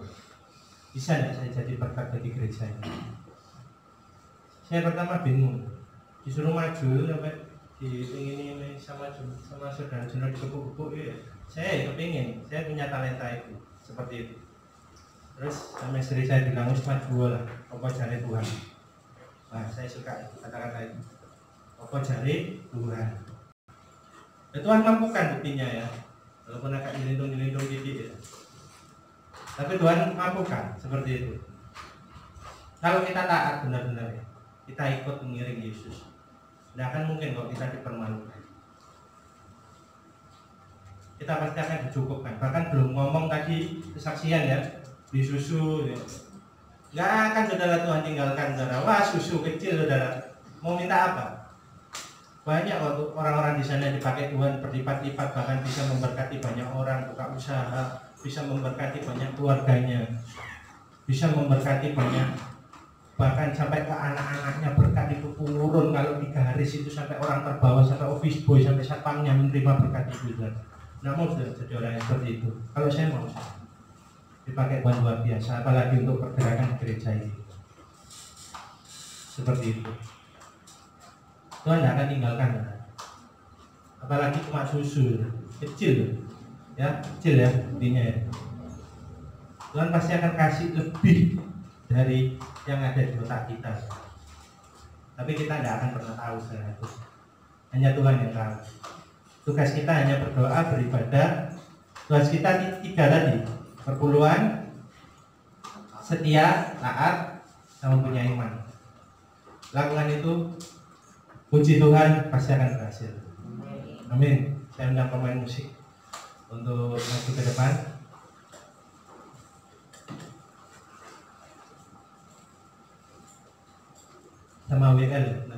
Bisa nggak saya jadi berkat bagi gereja ini? Saya pertama bingung, disuruh maju sampai ini sama saudara-saudara dikepuk-kepuk ya. Saya kepingin, saya punya talenta itu seperti itu. Terus sama istri saya bilang maju lah, apa cari Tuhan. Saya suka kata-kata itu. Apa cari Tuhan. Tuhan mampukan buktinya ya, walaupun agak nyelindung dikit ya. Tapi Tuhan mampukan seperti itu. Kalau kita taat benar-benar ya, kita ikut mengiring Yesus, tidak akan mungkin kalau kita dipermalukan. Kita pasti akan dicukupkan. Bahkan belum ngomong tadi kesaksian ya, di susu ya. Nggak akan saudara Tuhan tinggalkan saudara. Wah susu kecil saudara, mau minta apa? Banyak waktu orang-orang di sana dipakai Tuhan berlipat-lipat, bahkan bisa memberkati banyak orang, buka usaha, bisa memberkati banyak keluarganya, bisa memberkati banyak, bahkan sampai ke anak-anaknya berkat itu turun. Kalau di garis itu sampai orang terbawa, sampai office boy, sampai satpamnya menerima berkat itu. Nah mau jadi orang yang seperti itu. Kalau saya mau dipakai Tuhan luar biasa, apalagi untuk pergerakan gereja ini seperti itu. Tuhan tidak akan tinggalkan, apalagi cuma susu kecil ya, intinya ya. Tuhan pasti akan kasih lebih dari yang ada di otak kita, tapi kita tidak akan pernah tahu itu. Hanya Tuhan yang tahu. Tugas kita hanya berdoa, beribadah. Tugas kita 3 tadi: perpuluhan, setia, taat, sama punya iman. Lakukan itu, puji Tuhan, pasti akan berhasil. Amin. Saya undang pemain musik untuk maju ke depan. Sama WL.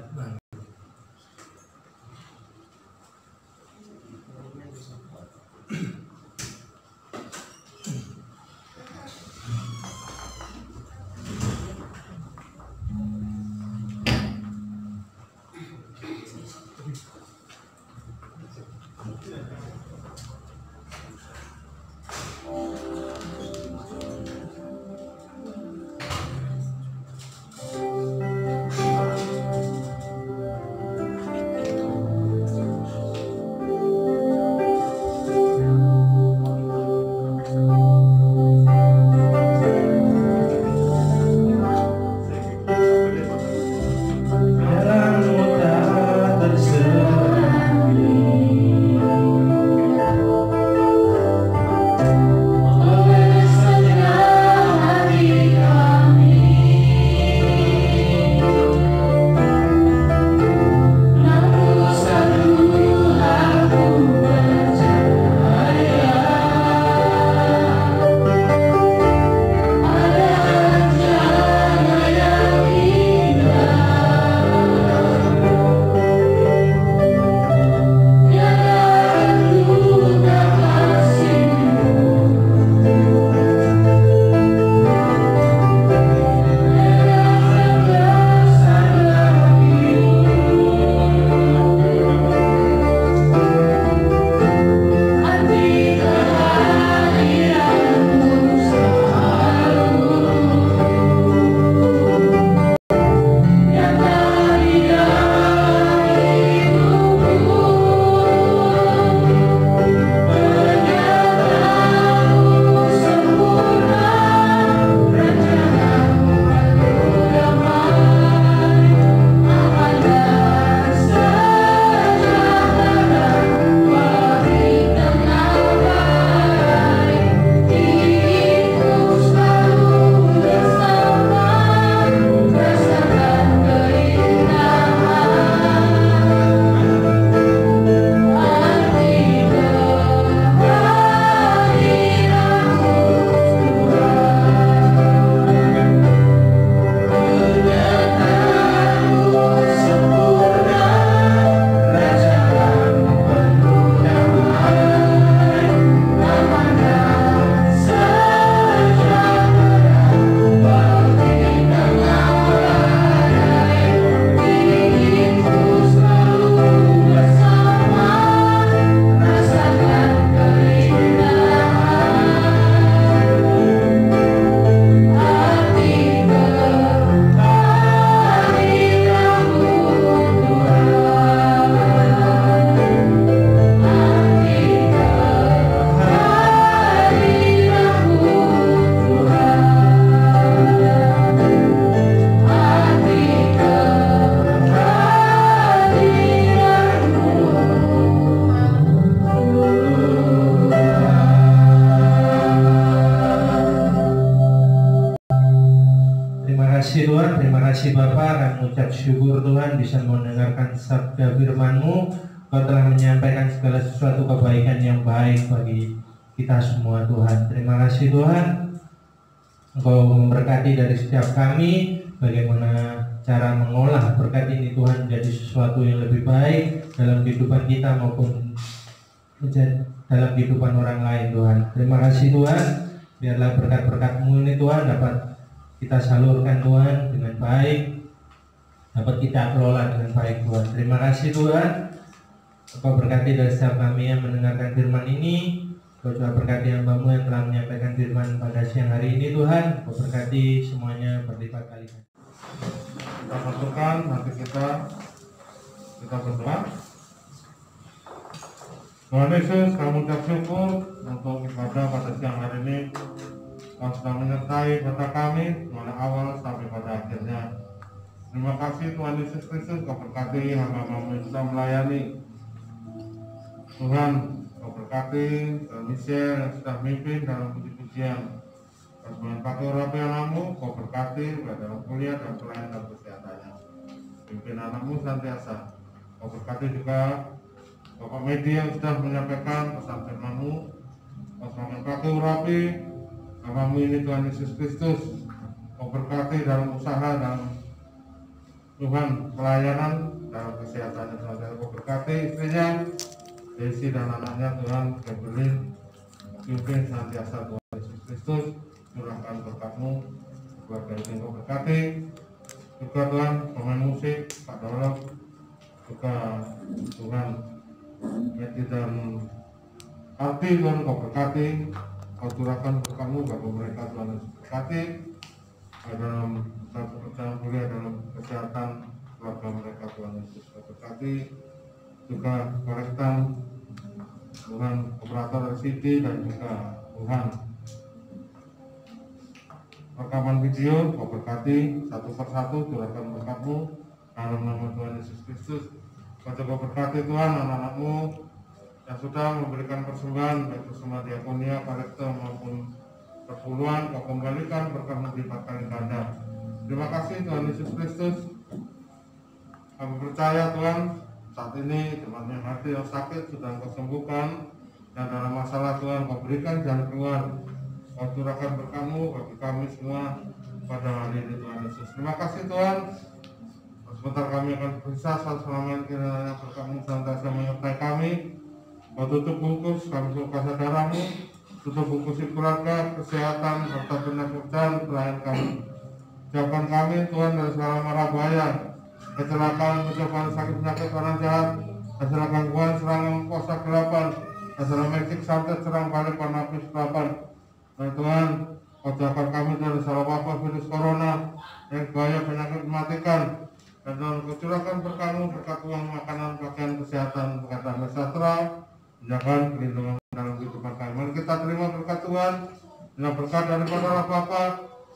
mengucap syukur Tuhan bisa mendengarkan sabda firman-Mu. Kau telah menyampaikan segala sesuatu kebaikan yang baik bagi kita semua Tuhan. Terima kasih Tuhan. Engkau memberkati dari setiap kami, bagaimana cara mengolah berkat ini Tuhan menjadi sesuatu yang lebih baik dalam kehidupan kita maupun dalam kehidupan orang lain Tuhan. Terima kasih Tuhan, biarlah berkat-berkat-Mu ini Tuhan dapat kita salurkan Tuhan dengan baik, dapat kita kelola dengan baik Tuhan. Terima kasih Tuhan. Engkau berkati dari setiap kami yang mendengarkan firman ini. Engkau juga berkati hamba-Mu yang telah menyampaikan firman pada siang hari ini Tuhan. Engkau berkati semuanya berlipat kali. Kita satukan hati kita berdoa. Tuhan Yesus, kami ucap syukur untuk ibadah pada siang hari ini. Kau sudah menyertai pada kami mulai awal sampai pada akhirnya. Terima kasih Tuhan Yesus Kristus, Kau berkati hamba-Mu yang sudah melayani. Tuhan, Kau berkati Michelle yang sudah memimpin dalam puji-pujian. Tuhan pakai orang anakmu, Kau berkati dalam kuliah dan pelayanan dan kesehatannya. Pimpin anakmu senantiasa. Kau berkati juga Bapak Medi yang sudah menyampaikan pesan firman-Mu. Kau semakin pakai urapi hamba-Mu ini Tuhan Yesus Kristus. Kau berkati dalam usaha dan Tuhan pelayanan dalam kesehatan dan Kau berkati istrinya Desi dan anaknya Tuhan Gabriel. Pimpin senantiasa Tuhan Yesus Kristus. Curahkan berkat-Mu keluarga ini Kau berkati juga Tuhan pemain musik Pak Dolok juga Tuhan Medi dan Arti Tuhan Kau berkati. Kau curahkan berkat-Mu bagi mereka Tuhan Yesus berkati dalam pekerjaan kuliah dalam kesehatan keluarga mereka Tuhan Yesus Kau berkati juga korektan Tuhan operator LCD dan juga Tuhan rekaman video. Kau berkati satu persatu, curahkan berkat-Mu dalam nama Tuhan Yesus Kristus. Kau juga berkati Tuhan anak-anak-Mu yang sudah memberikan persembahan baik persembahan diakonia, kolektor maupun perpuluhan. Kau kembalikan berkat-Mu dilipat kali ganda. Terima kasih Tuhan Yesus Kristus. Kami percaya Tuhan saat ini teman yang hati yang sakit sudah Kau sembuhkan, dan dalam masalah Tuhan Kau berikan jalan keluar. Kau curahkan berkat-Mu bagi kami semua pada hari ini Tuhan Yesus. Terima kasih Tuhan. Sebentar kami akan berpisah, selama kiranya berkat-Mu senantiasa menyertai kami. Kau tutup bungkus kami kasih darah-Mu, tutup bungkus keluarga, kesehatan, serta pekerjaan pelayan kami. Jauhkan kami Tuhan dari segala mara bahaya, kecelakaan, pencobaan, sakit, penyakit, orang jahat, hasil gangguan, serangan, kuasa kegelapan, hasil magic, santet, serang balik, panapis, kegelapan. Dan Tuhan, Kau jauhkan kami dari salah wabah virus corona yang bahaya penyakit mematikan. Dan Tuhan, Kau curahkan berkat-Mu, berkat uang, makanan, pakaian, kesehatan, berkat damai sejahtera, penjagaan, perlindungan dalam kehidupan kami. Mari kita terima berkat Tuhan, dengan berkat daripada Allah Bapa,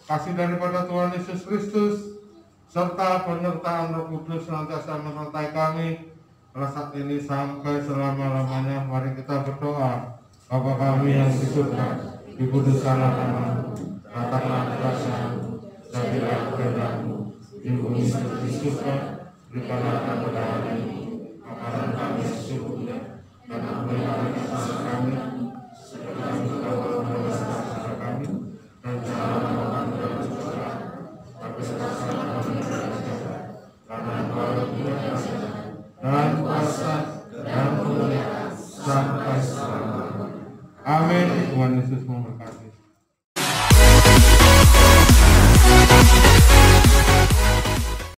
kasih daripada Tuhan Yesus Kristus, serta penyertaan Roh Kudus senantiasa menyertai kami pada saat ini sampai selama-lamanya. Mari kita berdoa. Bapa kami yang di surga, dikuduskanlah nama-Mu, datanglah kerajaan-Mu, jadilah kehendak-Mu di bumi seperti di surga. Berikanlah kepada hari ini makanan kami secukupnya, dan ampunilah dosa kami seperti kami juga mengampuni dosa kami, dan janganlah membawa kami dalam cobaan, tapi lepaskanlah kami dari jahat. Karena Engkau yang punya kuasa dan